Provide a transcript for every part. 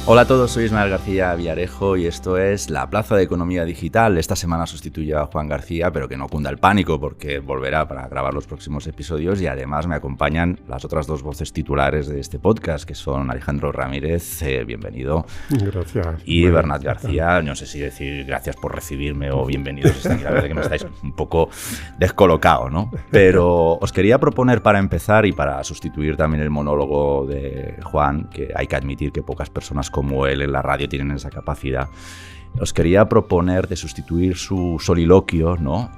Hola a todos, soy Ismael García Villarejo y esto es La Plaza de Economía Digital. Esta semana sustituyo a Juan García, pero que no cunda el pánico porque volverá para grabar los próximos episodios y además me acompañan las otras dos voces titulares de este podcast, que son Alejandro Ramírez, bienvenido. Gracias. Y Bernat García, no sé si decir gracias por recibirme o bienvenidos. Está aquí, la verdad que me estáis un poco descolocado, ¿no? Pero os quería proponer para empezar y para sustituir también el monólogo de Juan, que hay que admitir que pocas personas como él en la radio tienen esa capacidad. Os quería proponer de sustituir su soliloquio, ¿no?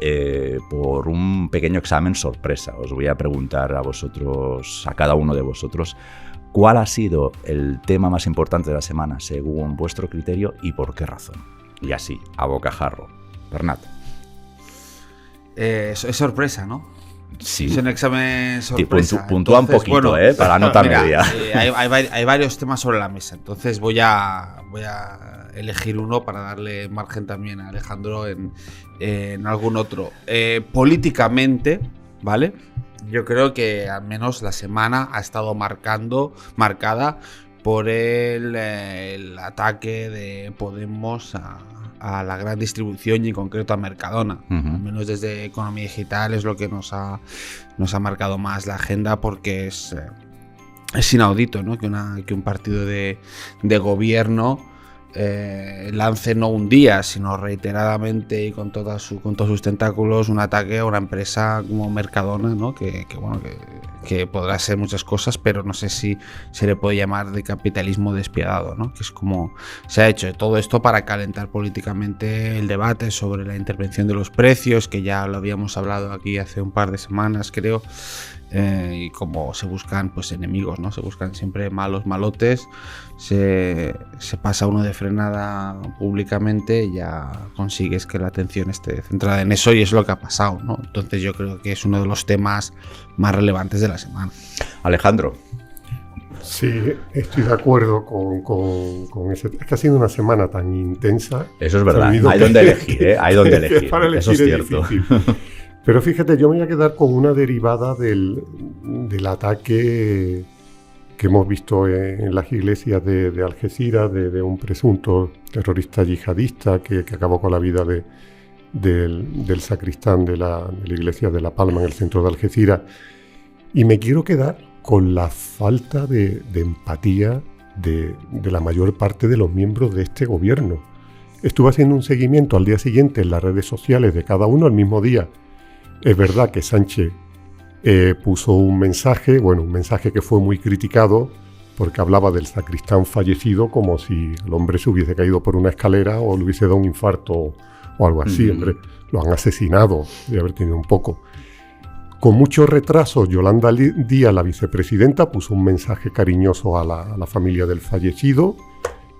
Por un pequeño examen sorpresa. Os voy a preguntar a vosotros, a cada uno de vosotros, ¿cuál ha sido el tema más importante de la semana según vuestro criterio y por qué razón? Y así, a bocajarro. Bernat. Es sorpresa, ¿no? Sí. Es un examen sorpresa. Puntúa un poquito, bueno, para nota media. Hay varios temas sobre la mesa, entonces voy a elegir uno para darle margen también a Alejandro en algún otro. Políticamente, ¿vale? Yo creo que al menos la semana ha estado marcada por el ataque de Podemos a la gran distribución y en concreto a Mercadona. Al menos desde Economía Digital es lo que nos ha marcado más la agenda, porque es inaudito, ¿no? que un partido de gobierno lance no un día, sino reiteradamente y con todos sus tentáculos un ataque a una empresa como Mercadona, ¿no? que podrá ser muchas cosas, pero no sé si se le puede llamar de capitalismo despiadado, ¿no? Que es como se ha hecho todo esto para calentar políticamente el debate sobre la intervención de los precios, que ya lo habíamos hablado aquí hace un par de semanas, creo. Y como se buscan pues enemigos, ¿no? Se buscan siempre malotes, se pasa uno de frenada públicamente y ya consigues que la atención esté centrada en eso, y es lo que ha pasado, ¿no? Entonces yo creo que es uno de los temas más relevantes de la semana. Alejandro. Sí, estoy de acuerdo con ese. Es que ha sido una semana tan intensa. Eso es verdad, hay donde elegir, ¿eh? Hay donde elegir. Eso es cierto. Pero fíjate, yo me voy a quedar con una derivada del ataque que hemos visto en las iglesias de Algeciras, de un presunto terrorista yihadista que acabó con la vida del sacristán de la iglesia de La Palma en el centro de Algeciras. Y me quiero quedar con la falta de empatía de la mayor parte de los miembros de este gobierno. Estuve haciendo un seguimiento al día siguiente en las redes sociales de cada uno al mismo día. Es verdad que Sánchez puso un mensaje que fue muy criticado, porque hablaba del sacristán fallecido como si el hombre se hubiese caído por una escalera o le hubiese dado un infarto o algo así. Hombre, lo han asesinado, de haber tenido un poco. Con mucho retraso, Yolanda Díaz, la vicepresidenta, puso un mensaje cariñoso a la familia del fallecido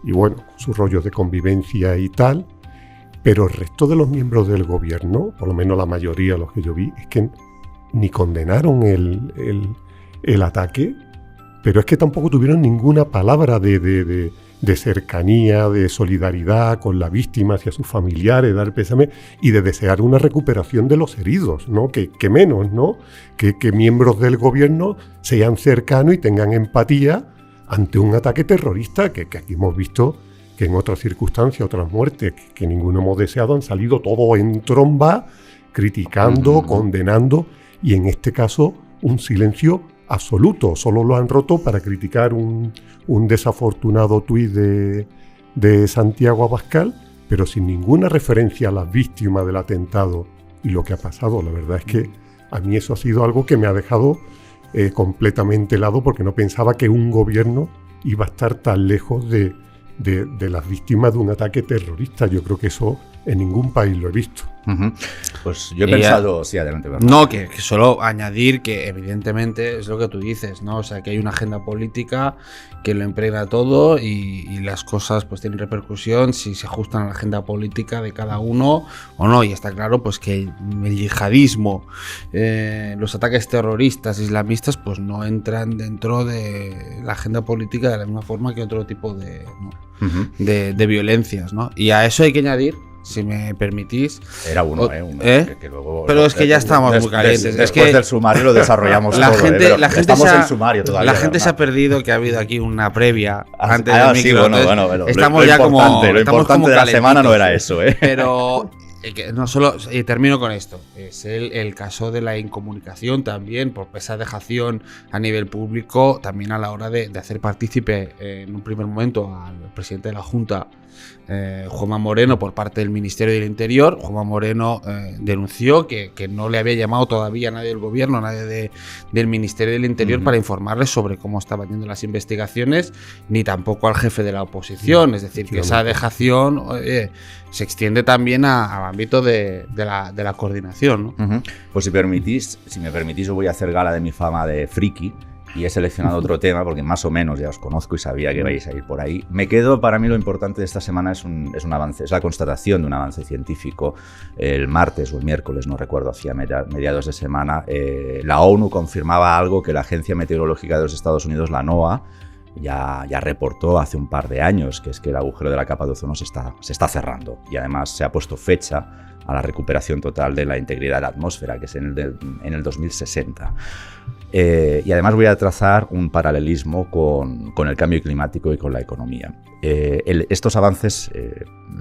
y bueno, sus rollos de convivencia y tal. Pero el resto de los miembros del gobierno, por lo menos la mayoría, los que yo vi, es que ni condenaron el ataque, pero es que tampoco tuvieron ninguna palabra de cercanía, de solidaridad con la víctima, hacia sus familiares, dar pésame y de desear una recuperación de los heridos, ¿no? Que menos, ¿no? Que miembros del gobierno sean cercanos y tengan empatía ante un ataque terrorista que aquí hemos visto que en otras circunstancias, otras muertes que ninguno hemos deseado, han salido todos en tromba, criticando, condenando, y en este caso un silencio absoluto. Solo lo han roto para criticar un desafortunado tuit de Santiago Abascal, pero sin ninguna referencia a las víctimas del atentado y lo que ha pasado. La verdad es que a mí eso ha sido algo que me ha dejado completamente helado, porque no pensaba que un gobierno iba a estar tan lejos de las víctimas de un ataque terrorista. Yo creo que eso en ningún país lo he visto. Pues yo he pensado... Sí, adelante, ¿verdad? No, que solo añadir que evidentemente es lo que tú dices, ¿no? O sea, que hay una agenda política que lo impregna todo y las cosas pues tienen repercusión si se ajustan a la agenda política de cada uno o no. Y está claro pues que el yihadismo, los ataques terroristas islamistas pues no entran dentro de la agenda política de la misma forma que otro tipo de violencias, ¿no? Y a eso hay que añadir si me permitís. Era uno, que luego, pero es que ya estamos muy calientes. Después del sumario lo desarrollamos la todo. Gente, la gente estamos en sumario todavía. La gente se ha perdido que ha habido aquí una previa antes del sí, micro. Bueno, estamos ya como. Lo importante de la semana no era eso, ¿eh? Pero. No solo, y termino con esto, es el caso de la incomunicación también, por esa dejación a nivel público, también a la hora de hacer partícipe en un primer momento al presidente de la Junta, Juanma Moreno, por parte del Ministerio del Interior. Juanma Moreno denunció que no le había llamado todavía a nadie del gobierno, a nadie del Ministerio del Interior para informarles sobre cómo estaban yendo las investigaciones, ni tampoco al jefe de la oposición. Es decir, que esa dejación se extiende también al ámbito de la coordinación, ¿no? Pues si me permitís, os voy a hacer gala de mi fama de friki. Y he seleccionado otro tema porque más o menos ya os conozco y sabía que vais a ir por ahí. Me quedo, para mí lo importante de esta semana es un avance, es la constatación de un avance científico. El martes o el miércoles, no recuerdo, hacia mediados de semana, la ONU confirmaba algo que la Agencia Meteorológica de los Estados Unidos, la NOAA, ya reportó hace un par de años, que es que el agujero de la capa de ozono se está cerrando. Y además se ha puesto fecha a la recuperación total de la integridad de la atmósfera, que es en el 2060. Y además voy a trazar un paralelismo con el cambio climático y con la economía. Estos avances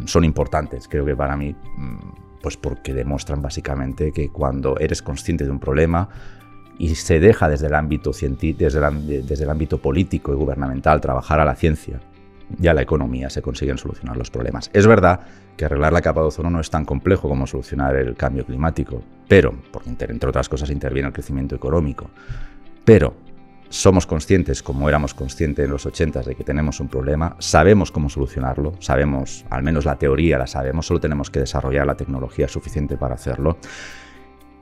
son importantes, creo que para mí, pues porque demuestran básicamente que cuando eres consciente de un problema y se deja desde el ámbito desde el ámbito político y gubernamental trabajar a la ciencia y a la economía, se consiguen solucionar los problemas. Es verdad que arreglar la capa de ozono no es tan complejo como solucionar el cambio climático, pero, porque entre otras cosas interviene el crecimiento económico, pero somos conscientes, como éramos conscientes en los 80s, de que tenemos un problema, sabemos cómo solucionarlo, sabemos, al menos la teoría la sabemos, solo tenemos que desarrollar la tecnología suficiente para hacerlo,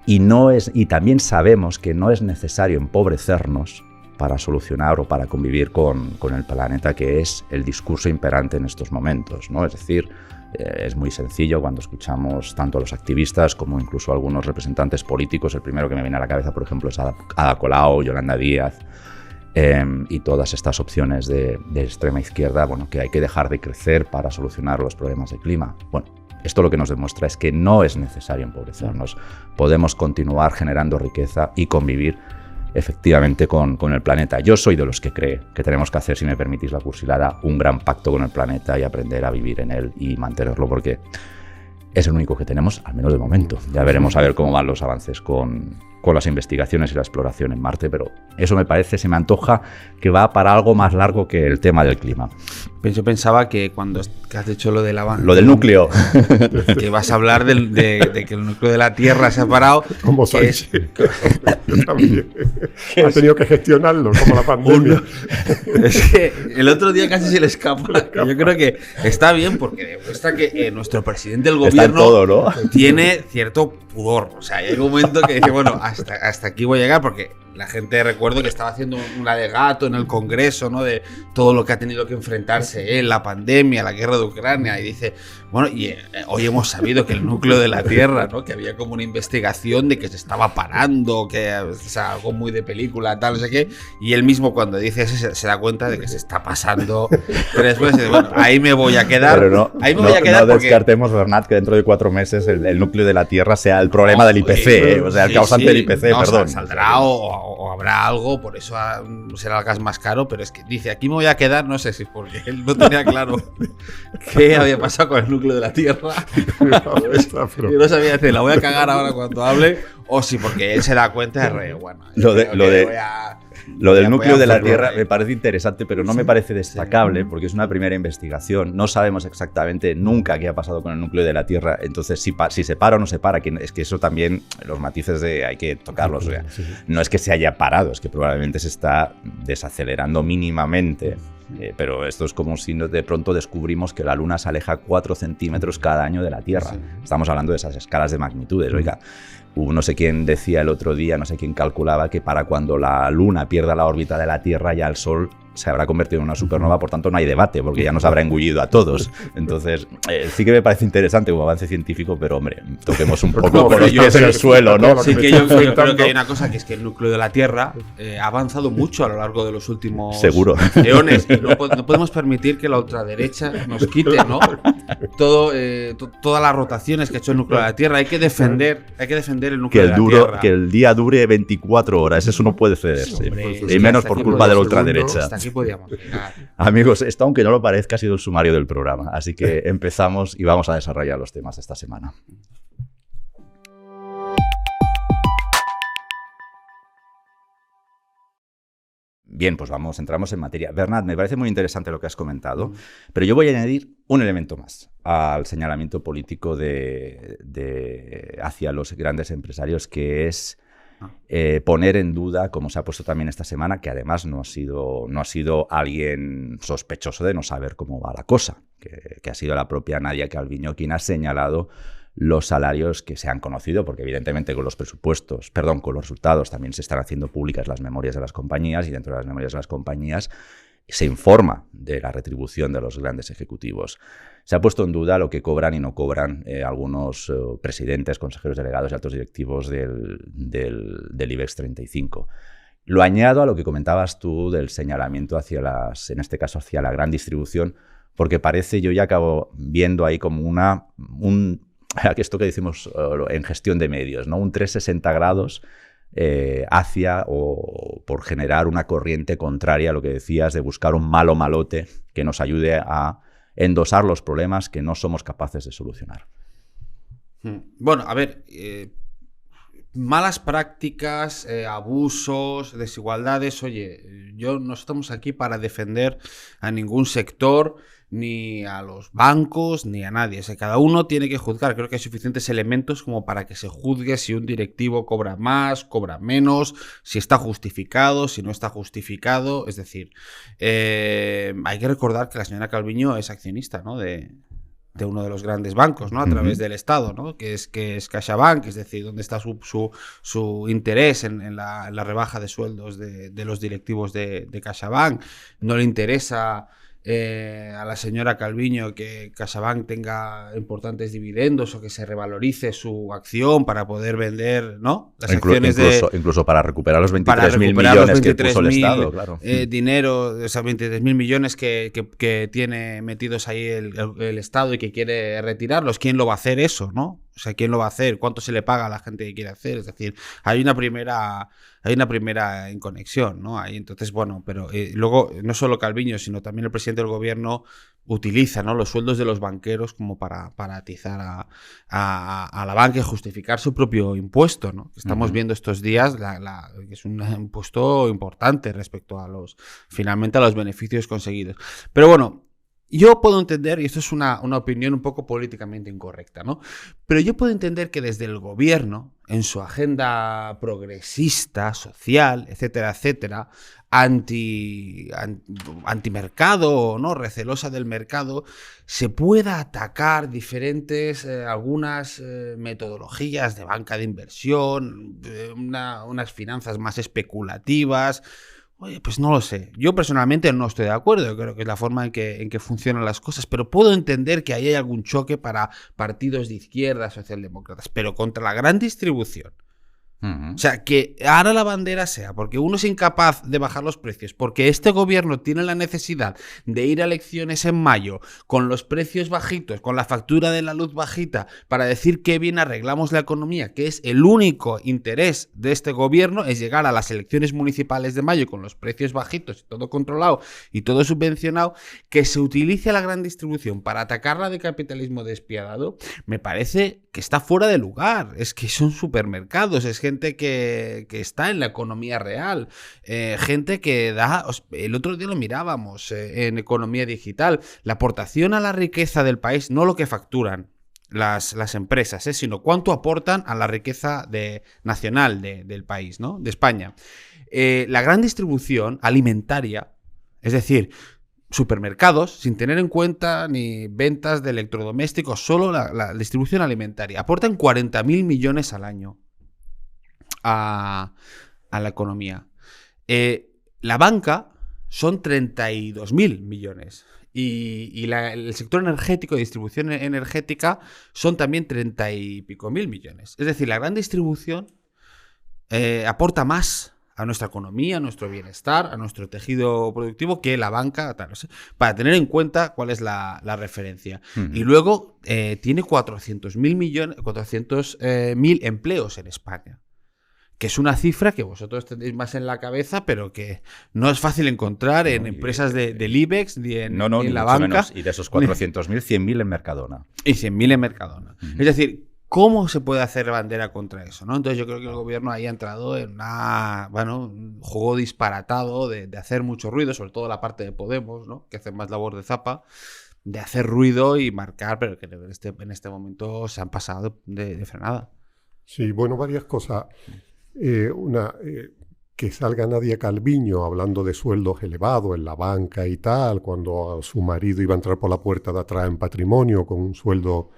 y también sabemos que no es necesario empobrecernos para solucionar o para convivir con el planeta, que es el discurso imperante en estos momentos, ¿no? Es decir, es muy sencillo cuando escuchamos tanto a los activistas como incluso a algunos representantes políticos. El primero que me viene a la cabeza, por ejemplo, es Ada Colau, Yolanda Díaz, y todas estas opciones de extrema izquierda, bueno, que hay que dejar de crecer para solucionar los problemas del clima. Bueno, esto lo que nos demuestra es que no es necesario empobrecernos. Podemos continuar generando riqueza y convivir efectivamente con el planeta. Yo soy de los que cree que tenemos que hacer, si me permitís la cursilada, un gran pacto con el planeta y aprender a vivir en él y mantenerlo, porque es el único que tenemos, al menos de momento. Ya veremos a ver cómo van los avances con las investigaciones y la exploración en Marte, pero eso se me antoja que va para algo más largo que el tema del clima. Yo pensaba que cuando has dicho lo del avance, lo del núcleo, que vas a hablar de que el núcleo de la Tierra se ha parado. ¿Cómo sabes? Yo también. Ha tenido que gestionarlo, como la pandemia. Es que el otro día casi se le escapa. Yo creo que está bien porque demuestra que nuestro presidente del gobierno todo, ¿no? Tiene cierto pudor. O sea, hay un momento que dice, bueno, hasta aquí voy a llegar, porque la gente, recuerdo que estaba haciendo un alegato en el Congreso, ¿no? De todo lo que ha tenido que enfrentarse la pandemia, la guerra de Ucrania, y dice, bueno, y hoy hemos sabido que el núcleo de la Tierra, ¿no? Que había como una investigación de que se estaba parando, que, o sea, algo muy de película, tal, no sé qué, y él mismo cuando dice eso se da cuenta de que se está pasando 3 meses. Bueno, ahí me voy a quedar. Pero no descartemos, Bernat, que dentro de 4 meses el núcleo de la Tierra sea el problema del IPC, o sea, el causante del IPC, perdón. Saldrá o habrá algo, por eso será el gas más caro, pero es que dice, aquí me voy a quedar, no sé si porque él no tenía claro qué había pasado con el núcleo de la Tierra. Yo no sabía decir, la voy a cagar ahora cuando hable, o si porque él se da cuenta de bueno, lo del núcleo de la Tierra me parece interesante, pero no me parece destacable, porque es una primera investigación. No sabemos exactamente nunca qué ha pasado con el núcleo de la Tierra. Entonces, si se para o no se para, es que eso también, los matices hay que tocarlos. O sea, no es que se haya parado, es que probablemente se está desacelerando mínimamente. Pero esto es como si de pronto descubrimos que la Luna se aleja 4 centímetros cada año de la Tierra. Estamos hablando de esas escalas de magnitudes. Oiga, no sé quién decía el otro día, no sé quién calculaba que para cuando la Luna pierda la órbita de la Tierra ya el Sol se habrá convertido en una supernova, por tanto no hay debate, porque ya nos habrá engullido a todos. Entonces, sí que me parece interesante como avance científico, pero hombre, toquemos un poco con los pies en el suelo, ¿no? Sí que yo creo que hay una cosa, que es que el núcleo de la Tierra ha avanzado mucho a lo largo de los últimos Seguro. eones, y no podemos permitir que la ultraderecha nos quite, ¿no? Todas las rotaciones que ha hecho el núcleo de la Tierra. Hay que defender el núcleo de la Tierra. Que el día dure 24 horas, eso no puede cederse. Hombre, y menos por culpa de la ultraderecha. Hasta aquí podíamos llegar. Amigos, esto, aunque no lo parezca, ha sido el sumario del programa. Así que empezamos y vamos a desarrollar los temas de esta semana. Bien, pues entramos en materia. Bernat, me parece muy interesante lo que has comentado, pero yo voy a añadir un elemento más al señalamiento político hacia los grandes empresarios, que es poner en duda, como se ha puesto también esta semana, que además no ha sido alguien sospechoso de no saber cómo va la cosa, que ha sido la propia Nadia Calviño quien ha señalado los salarios que se han conocido, porque evidentemente con los resultados también se están haciendo públicas las memorias de las compañías, y dentro de las memorias de las compañías se informa de la retribución de los grandes ejecutivos. Se ha puesto en duda lo que cobran y no cobran algunos presidentes, consejeros delegados y altos directivos del IBEX 35. Lo añado a lo que comentabas tú del señalamiento en este caso hacia la gran distribución, porque parece, yo ya acabo viendo ahí como esto que decimos en gestión de medios, ¿no? Un 360 grados hacia o por generar una corriente contraria a lo que decías de buscar un malo malote que nos ayude a endosar los problemas que no somos capaces de solucionar. Bueno, a ver, malas prácticas, abusos, desigualdades. Oye, no estamos aquí para defender a ningún sector, ni a los bancos, ni a nadie. O sea, cada uno tiene que juzgar. Creo que hay suficientes elementos como para que se juzgue si un directivo cobra más, cobra menos, si está justificado, si no está justificado. Es decir, hay que recordar que la señora Calviño es accionista, ¿no?, de uno de los grandes bancos, ¿no?, a través del Estado, ¿no?, que es CaixaBank, es decir, donde está su interés en la rebaja de sueldos de los directivos de CaixaBank. No le interesa a la señora Calviño que CaixaBank tenga importantes dividendos o que se revalorice su acción para poder vender, ¿no?, las acciones incluso para recuperar los 23.000 millones que puso el Estado, claro. Dinero, esos 23.000 millones que tiene metidos ahí el Estado y que quiere retirarlos. ¿Quién lo va a hacer eso, no? O sea, ¿quién lo va a hacer? ¿Cuánto se le paga a la gente que quiere hacer? Es decir, hay una primera inconexión, ¿no? Ahí, entonces, bueno, pero luego no solo Calviño, sino también el presidente del gobierno utiliza, ¿no?, los sueldos de los banqueros como para atizar a la banca y justificar su propio impuesto, ¿no? Estamos viendo estos días que es un impuesto importante respecto finalmente a los beneficios conseguidos. Pero bueno, yo puedo entender, y esto es una opinión un poco políticamente incorrecta, ¿no?, pero yo puedo entender que desde el gobierno, en su agenda progresista, social, etcétera, etcétera, antimercado, ¿no?, recelosa del mercado, se pueda atacar algunas metodologías de banca de inversión, unas finanzas más especulativas. Oye, pues no lo sé. Yo personalmente no estoy de acuerdo. Yo creo que es la forma en que funcionan las cosas, pero puedo entender que ahí hay algún choque para partidos de izquierda, socialdemócratas, pero contra la gran distribución. O sea, que ahora la bandera sea porque uno es incapaz de bajar los precios, porque este gobierno tiene la necesidad de ir a elecciones en mayo con los precios bajitos, con la factura de la luz bajita, para decir que bien arreglamos la economía, que es el único interés de este gobierno, es llegar a las elecciones municipales de mayo con los precios bajitos y todo controlado y todo subvencionado. Que se utilice a la gran distribución para atacarla de capitalismo despiadado, me parece que está fuera de lugar. Es que son supermercados, es gente que está en la economía real, gente que da. El otro día lo mirábamos en economía digital, la aportación a la riqueza del país, no lo que facturan las empresas, sino cuánto aportan a la riqueza nacional del país, ¿no?, de España. La gran distribución alimentaria, es decir, supermercados, sin tener en cuenta ni ventas de electrodomésticos, solo la distribución alimentaria, aportan 40.000 millones al año a la economía. La banca, son 32.000 millones. Y el sector energético, de distribución energética, son también 30 y pico mil millones. Es decir, la gran distribución aporta más a nuestra economía, a nuestro bienestar, a nuestro tejido productivo que la banca, tal, para tener en cuenta cuál es la referencia. Y luego tiene 400.000 empleos en España, que es una cifra que vosotros tenéis más en la cabeza, pero que no es fácil encontrar en empresas del IBEX ni en la banca. Menos. Y de esos 400.000, 100.000 en Mercadona. Y 100.000 en Mercadona. Es decir, ¿cómo se puede hacer bandera contra eso, ¿no? Entonces yo creo que el gobierno ahí ha entrado en un juego disparatado de hacer mucho ruido, sobre todo la parte de Podemos, ¿no? Que hace más labor de zapa, de hacer ruido y marcar, pero que en este momento se han pasado de frenada. Sí, bueno, varias cosas. Que salga Nadia Calviño hablando de sueldos elevados en la banca y tal, cuando su marido iba a entrar por la puerta de atrás en patrimonio con un sueldo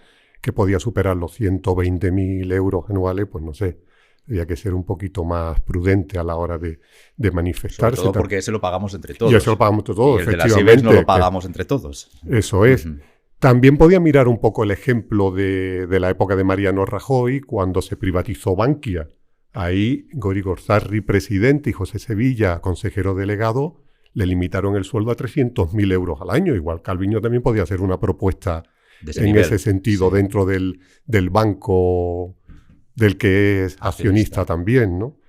que podía superar los 120.000 euros anuales, pues no sé, había que ser un poquito más prudente a la hora de manifestarse. Sobre todo porque ese lo pagamos entre todos. Y eso lo pagamos entre todos, y el efectivamente. De las IBEX no lo pagamos entre todos. Eso es. También podía mirar un poco el ejemplo de la época de Mariano Rajoy, cuando se privatizó Bankia. Ahí Gori Gorzarri, presidente, y José Sevilla, consejero delegado, le limitaron el sueldo a 300.000 euros al año. Igual Calviño también podía hacer una propuesta en ese sentido, sí, dentro del banco del que es accionista también, ¿no?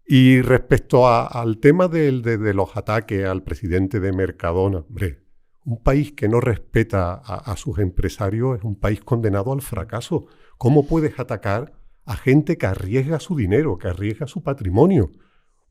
Y respecto al tema de los ataques al presidente de Mercadona, hombre, un país que no respeta a sus empresarios es un país condenado al fracaso. ¿Cómo puedes atacar a gente que arriesga su dinero, que arriesga su patrimonio?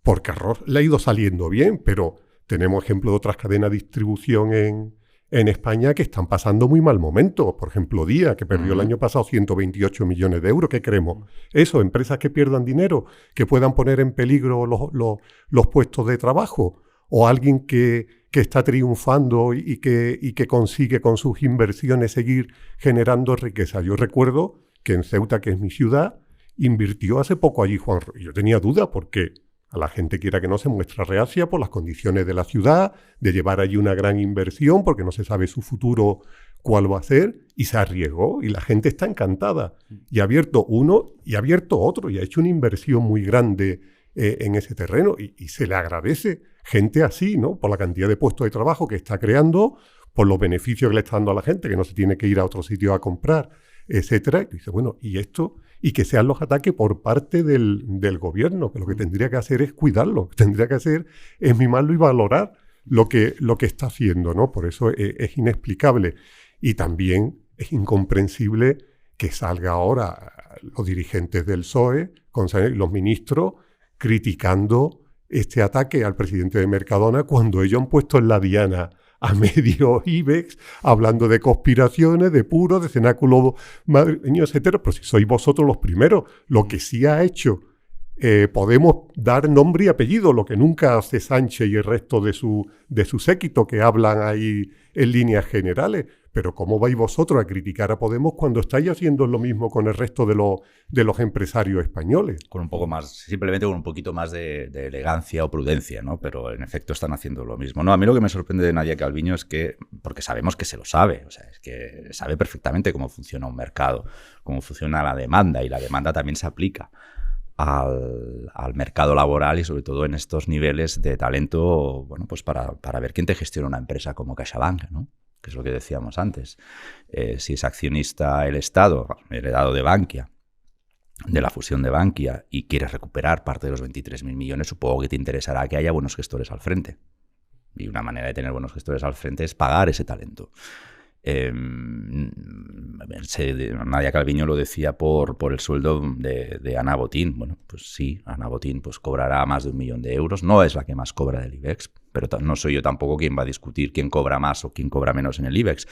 Porque Arroz le ha ido saliendo bien, pero tenemos ejemplos de otras cadenas de distribución en España que están pasando muy mal momento. Por ejemplo, Día, que perdió el año pasado 128 millones de euros. ¿Qué creemos? Eso, empresas que pierdan dinero, que puedan poner en peligro los puestos de trabajo, o alguien que está triunfando y que consigue con sus inversiones seguir generando riqueza. Yo recuerdo que en Ceuta, que es mi ciudad, invirtió hace poco allí Juan Roig. Yo tenía duda porque a la gente quiera que no se muestra reacia por las condiciones de la ciudad, de llevar allí una gran inversión, porque no se sabe su futuro cuál va a ser, y se arriesgó, y la gente está encantada. Y ha abierto uno, y ha abierto otro, y ha hecho una inversión muy grande en ese terreno, y se le agradece. Gente así, ¿no? Por la cantidad de puestos de trabajo que está creando, por los beneficios que le está dando a la gente, que no se tiene que ir a otro sitio a comprar, etcétera. Y dice, bueno, y esto, y que sean los ataques por parte del gobierno, que lo que tendría que hacer es cuidarlo, lo que tendría que hacer es mimarlo y valorar lo que está haciendo, ¿no? Por eso es inexplicable. Y también es incomprensible que salga ahora los dirigentes del PSOE, los ministros, criticando este ataque al presidente de Mercadona cuando ellos han puesto en la diana a medio IBEX, hablando de conspiraciones, de puros, de cenáculo madrileño, etcétera. Pero si sois vosotros los primeros, lo que sí ha hecho Podemos dar nombre y apellido, lo que nunca hace Sánchez y el resto de su séquito, que hablan ahí en líneas generales. Pero ¿cómo vais vosotros a criticar a Podemos cuando estáis haciendo lo mismo con el resto de los empresarios españoles? Con un poco más, simplemente con un poquito más de elegancia o prudencia, ¿no? Pero en efecto están haciendo lo mismo. No, a mí lo que me sorprende de Nadia Calviño es que, porque sabemos que se lo sabe, o sea, es que sabe perfectamente cómo funciona un mercado, cómo funciona la demanda, y la demanda también se aplica al mercado laboral, y sobre todo en estos niveles de talento, bueno, pues para ver quién te gestiona una empresa como CaixaBank, ¿no? Que es lo que decíamos antes. Si es accionista el Estado, heredado de Bankia, de la fusión de Bankia, y quieres recuperar parte de los 23.000 millones, supongo que te interesará que haya buenos gestores al frente. Y una manera de tener buenos gestores al frente es pagar ese talento. Nadia Calviño lo decía por el sueldo de Ana Botín. Bueno, pues sí, Ana Botín pues cobrará más de 1 millón de euros. No es la que más cobra del IBEX, pero no soy yo tampoco quien va a discutir quién cobra más o quién cobra menos en el IBEX.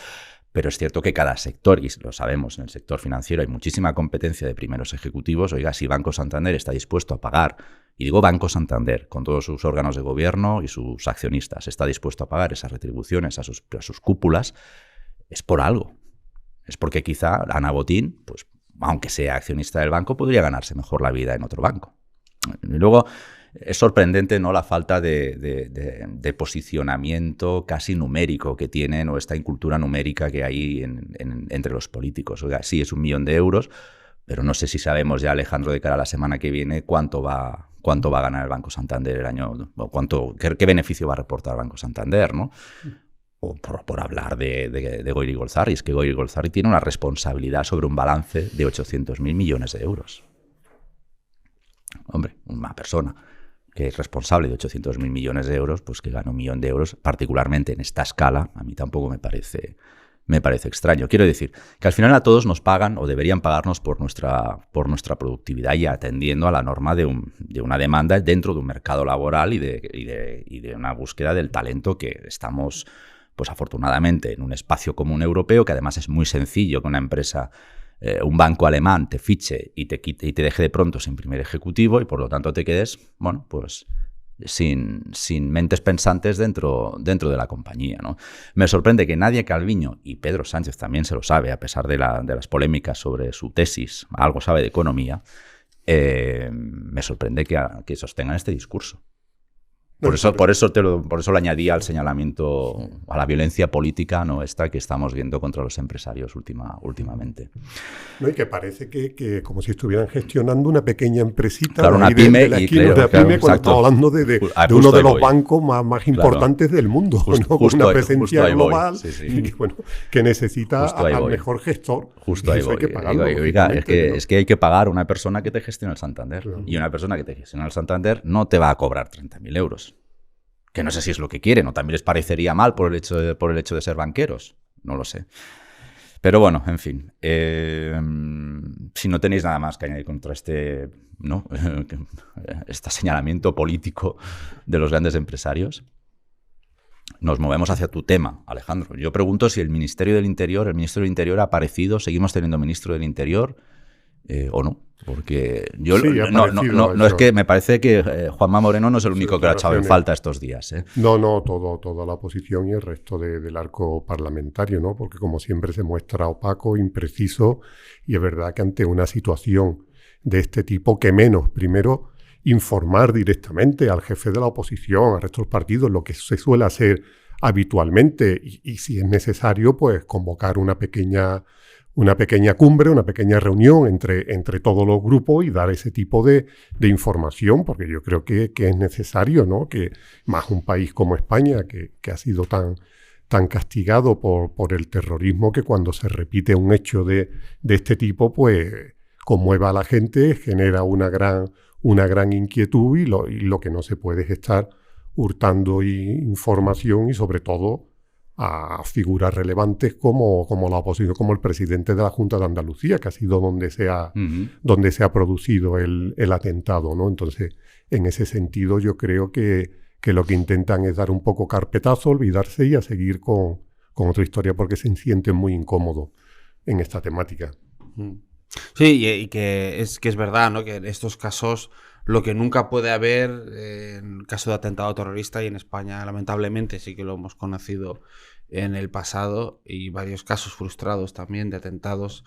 Pero es cierto que cada sector, y lo sabemos, en el sector financiero hay muchísima competencia de primeros ejecutivos. Oiga, si Banco Santander está dispuesto a pagar, y digo Banco Santander, con todos sus órganos de gobierno y sus accionistas, está dispuesto a pagar esas retribuciones a sus cúpulas, es por algo. Es porque quizá Ana Botín, pues, aunque sea accionista del banco, podría ganarse mejor la vida en otro banco. Y luego, es sorprendente, ¿no?, la falta de posicionamiento casi numérico que tienen, o esta incultura numérica que hay entre los políticos. Oiga, sí, es 1 millón de euros, pero no sé si sabemos ya, Alejandro, de cara a la semana que viene, cuánto va a ganar el Banco Santander el año, o qué beneficio va a reportar el Banco Santander, ¿no? O por hablar de Goyri Golzarri. Es que Goyri Golzarri tiene una responsabilidad sobre un balance de 800.000 millones de euros. Hombre, una persona que es responsable de 800.000 millones de euros, pues que gana 1 millón de euros, particularmente en esta escala, a mí tampoco me parece extraño. Quiero decir que al final a todos nos pagan, o deberían pagarnos, por nuestra productividad, y atendiendo a la norma de una demanda dentro de un mercado laboral y de una búsqueda del talento, que estamos, pues afortunadamente, en un espacio común europeo, que además es muy sencillo que una empresa, un banco alemán, te fiche y te deje de pronto sin primer ejecutivo, y por lo tanto te quedes, bueno, pues sin mentes pensantes dentro de la compañía, ¿no? Me sorprende que Nadia Calviño, y Pedro Sánchez también se lo sabe, a pesar de las polémicas sobre su tesis, algo sabe de economía, me sorprende que sostengan este discurso. Por eso lo añadía al señalamiento a la violencia política, ¿no?, esta que estamos viendo contra los empresarios últimamente. No, y que parece que como si estuvieran gestionando una pequeña empresita. Claro, una pyme. Cuando estamos hablando de uno de los bancos más importantes del mundo, ¿no? Con una presencia global, sí. Y que necesita al mejor gestor. Justo ahí voy. Hay que pagarlo, es que hay que pagar a una persona que te gestiona el Santander. Claro. Y una persona que te gestiona el Santander no te va a cobrar 30.000 euros. Que no sé si es lo que quieren, o también les parecería mal por el hecho de ser banqueros. No lo sé. Pero bueno, en fin. Si no tenéis nada más que añadir contra este señalamiento político de los grandes empresarios, nos movemos hacia tu tema, Alejandro. Yo pregunto si el Ministerio del Interior ha aparecido, seguimos teniendo Ministro del Interior, o no. Porque yo no es que me parece que Juanma Moreno no es el único que lo ha echado en falta estos días. No, toda la oposición y el resto del arco parlamentario, ¿no? Porque como siempre se muestra opaco, impreciso, y es verdad que ante una situación de este tipo, que menos, primero, informar directamente al jefe de la oposición, al resto de los partidos, lo que se suele hacer habitualmente, y si es necesario, pues convocar una pequeña cumbre, una pequeña reunión entre todos los grupos y dar ese tipo de información, porque yo creo que es necesario, ¿no? Que más un país como España, que ha sido tan castigado por el terrorismo, que cuando se repite un hecho de este tipo, pues conmueva a la gente, genera una gran inquietud, y lo que no se puede es estar hurtando información, y sobre todo a figuras relevantes como la oposición, como el presidente de la Junta de Andalucía, que ha sido donde se ha producido el atentado, ¿no? Entonces, en ese sentido, yo creo que lo que intentan es dar un poco carpetazo, olvidarse y a seguir con otra historia, porque se sienten muy incómodos en esta temática. Sí, y que es verdad, ¿no? Que en estos casos lo que nunca puede haber, en caso de atentado terrorista, y en España lamentablemente sí que lo hemos conocido en el pasado, y varios casos frustrados también de atentados,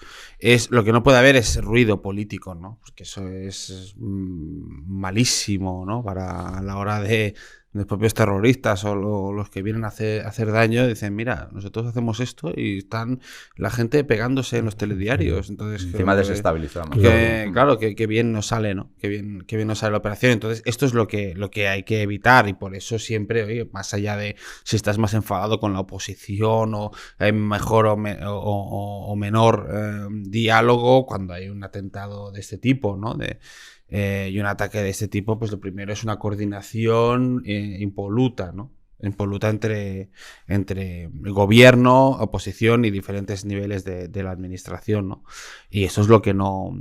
lo que no puede haber es ruido político, ¿no? Porque eso es malísimo, ¿no? Para la hora de los propios terroristas o los que vienen a hacer daño, dicen, mira, nosotros hacemos esto, y están la gente pegándose en los telediarios. Entonces, encima desestabilizamos. Claro, que bien nos sale, ¿no? Que bien nos sale la operación. Entonces, esto es lo que hay que evitar, y por eso siempre, oye, más allá de si estás más enfadado con la oposición o hay mejor o menor diálogo, cuando hay un atentado de este tipo, ¿no? Y un ataque de este tipo, pues lo primero es una coordinación impoluta, ¿no? Impoluta entre el gobierno, oposición y diferentes niveles de la administración, ¿no? Y eso es lo que no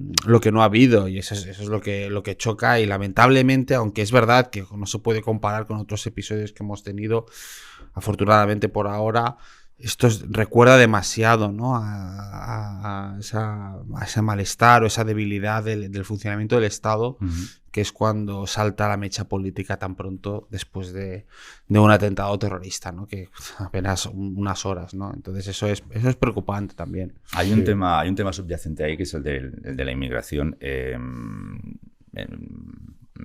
ha habido, y eso es lo que choca, y lamentablemente, aunque es verdad que no se puede comparar con otros episodios que hemos tenido, afortunadamente por ahora, esto recuerda demasiado, ¿no? a ese malestar o esa debilidad del funcionamiento del Estado, que es cuando salta la mecha política tan pronto después de un atentado terrorista, ¿no? Que apenas unas horas, ¿no? Entonces eso es preocupante también. Hay un tema subyacente ahí, que es el de la inmigración.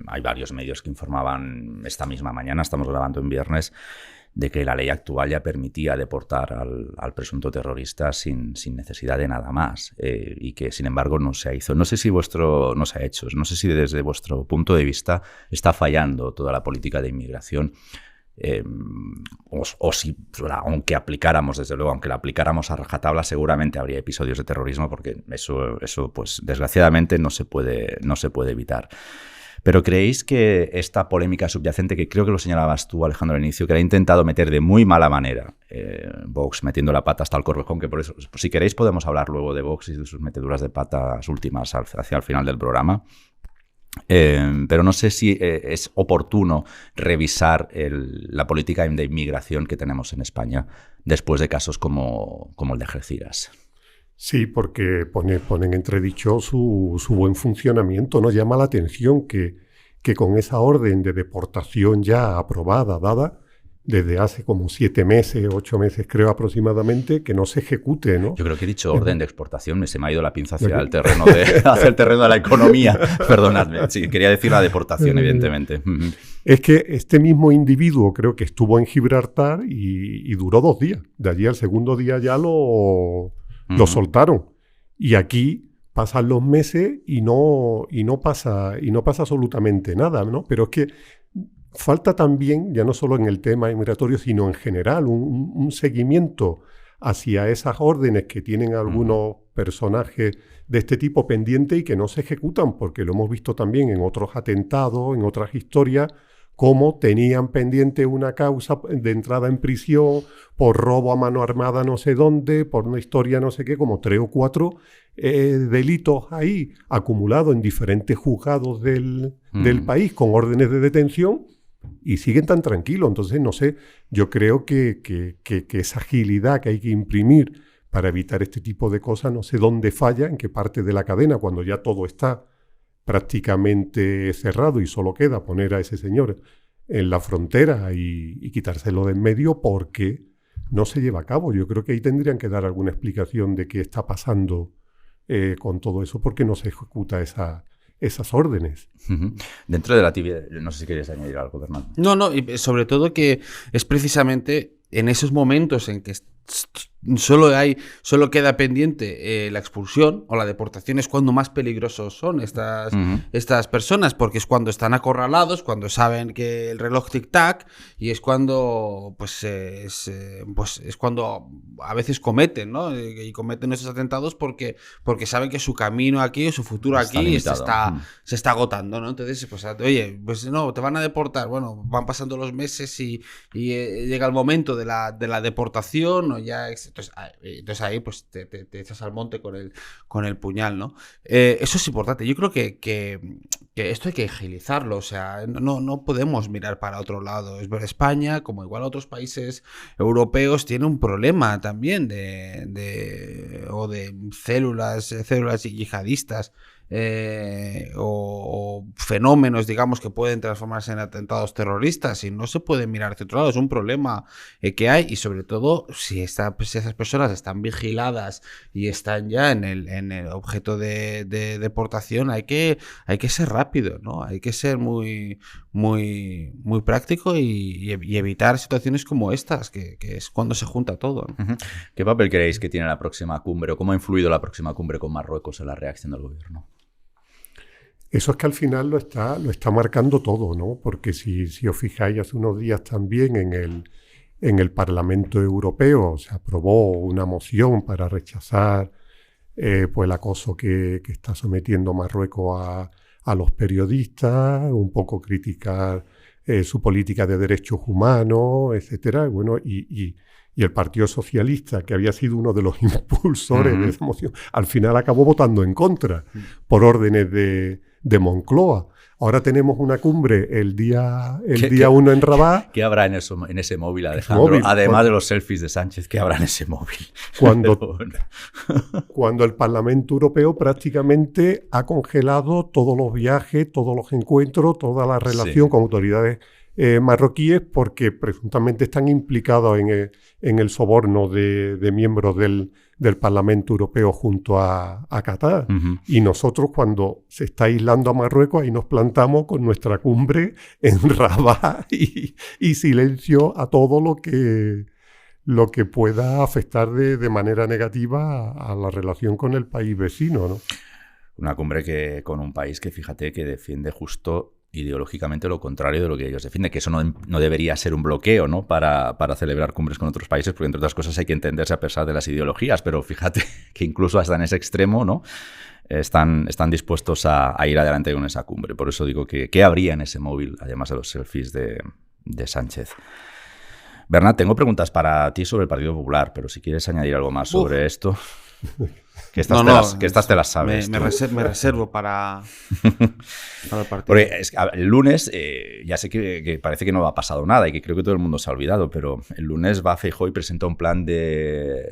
hay varios medios que informaban esta misma mañana, estamos grabando en viernes, de que la ley actual ya permitía deportar al presunto terrorista sin necesidad de nada más, y que sin embargo no se hizo. No sé si no se ha hecho, no sé si desde vuestro punto de vista está fallando toda la política de inmigración, o si, aunque aplicáramos, desde luego, aunque la aplicáramos a rajatabla, seguramente habría episodios de terrorismo, porque eso pues desgraciadamente no se puede evitar. Pero ¿creéis que esta polémica subyacente, que creo que lo señalabas tú, Alejandro, al inicio, que la ha intentado meter de muy mala manera Vox, metiendo la pata hasta el Corvejón, que por eso, si queréis podemos hablar luego de Vox y de sus meteduras de patas últimas hacia el final del programa, pero no sé si es oportuno revisar la política de inmigración que tenemos en España después de casos como el de Algeciras? Sí, porque ponen en entredicho su buen funcionamiento. Nos llama la atención que con esa orden de deportación ya aprobada, dada, desde hace como 7 meses, 8 meses creo aproximadamente, que no se ejecute, ¿no? Yo creo que he dicho orden de exportación, se me ha ido la pinza hacia el terreno de la economía. Perdonadme, sí, quería decir la deportación, evidentemente. Es que este mismo individuo creo que estuvo en Gibraltar y duró 2 días. De allí al segundo día ya lo soltaron. Y aquí pasan los meses y no pasa absolutamente nada, ¿no? Pero es que falta también, ya no solo en el tema inmigratorio, sino en general, un seguimiento hacia esas órdenes que tienen algunos personajes de este tipo pendiente y que no se ejecutan, porque lo hemos visto también en otros atentados, en otras historias, cómo tenían pendiente una causa de entrada en prisión por robo a mano armada no sé dónde, por una historia no sé qué, como 3 o 4 delitos ahí acumulados en diferentes juzgados del país con órdenes de detención y siguen tan tranquilos. Entonces, no sé, yo creo que esa agilidad que hay que imprimir para evitar este tipo de cosas, no sé dónde falla, en qué parte de la cadena, cuando ya todo está prácticamente cerrado y solo queda poner a ese señor en la frontera y quitárselo de en medio, porque no se lleva a cabo. Yo creo que ahí tendrían que dar alguna explicación de qué está pasando con todo eso, porque no se ejecuta esas órdenes. Dentro de la tibieza, no sé si querías añadir algo, Fernando. No, y sobre todo que es precisamente en esos momentos en que solo queda pendiente la expulsión o la deportación, es cuando más peligrosos son estas personas, porque es cuando están acorralados, cuando saben que el reloj tic-tac, y es cuando es cuando a veces cometen, ¿no? Y cometen esos atentados porque saben que su camino aquí o su futuro aquí se está agotando, ¿no? Entonces, pues, oye, pues no, te van a deportar. Bueno, van pasando los meses y llega el momento de la deportación, o ya. Entonces ahí pues te echas al monte con el puñal, ¿no? Eso es importante. Yo creo que esto hay que agilizarlo. O sea, no podemos mirar para otro lado. España, como igual otros países europeos, tiene un problema también de células yihadistas. O fenómenos, digamos, que pueden transformarse en atentados terroristas, y no se puede mirar hacia otro lado. Es un problema que hay, y sobre todo si esas personas están vigiladas y están ya en el objeto de deportación, hay que ser rápido, ¿no? Hay que ser muy, muy, muy práctico y evitar situaciones como estas, que es cuando se junta todo, ¿no? ¿Qué papel creéis que tiene la próxima cumbre, o cómo ha influido la próxima cumbre con Marruecos en la reacción del gobierno? Eso es que al final lo está marcando todo, ¿no? Porque si os fijáis, hace unos días también en el Parlamento Europeo se aprobó una moción para rechazar pues el acoso que está sometiendo Marruecos a los periodistas, un poco criticar su política de derechos humanos, etcétera. Bueno, y el Partido Socialista, que había sido uno de los impulsores de esa moción, al final acabó votando en contra por órdenes de Moncloa. Ahora tenemos una cumbre el día 1 en Rabat. ¿Qué habrá en ese móvil, Alejandro? Además de los selfies de Sánchez, ¿qué habrá en ese móvil? Cuando el Parlamento Europeo prácticamente ha congelado todos los viajes, todos los encuentros, toda la relación con autoridades marroquíes porque presuntamente están implicados en el soborno de miembros del Parlamento Europeo junto a Qatar. Ujú. Y nosotros, cuando se está aislando a Marruecos, ahí nos plantamos con nuestra cumbre en Rabat y silencio a todo lo que pueda afectar de manera negativa a la relación con el país vecino, ¿no? Una cumbre con un país que, fíjate, que defiende justo ideológicamente lo contrario de lo que ellos defienden, que eso no debería ser un bloqueo, ¿no? para celebrar cumbres con otros países, porque entre otras cosas hay que entenderse a pesar de las ideologías, pero fíjate que incluso hasta en ese extremo, ¿no? Están dispuestos a ir adelante con esa cumbre. Por eso digo que ¿qué habría en ese móvil, además de los selfies de Sánchez? Bernat, tengo preguntas para ti sobre el Partido Popular, pero si quieres añadir algo más sobre esto... Que estas te las sabes. Me reservo para el partido. Porque el lunes, ya sé que parece que no ha pasado nada y que creo que todo el mundo se ha olvidado, pero el lunes va Feijóo y presenta un plan de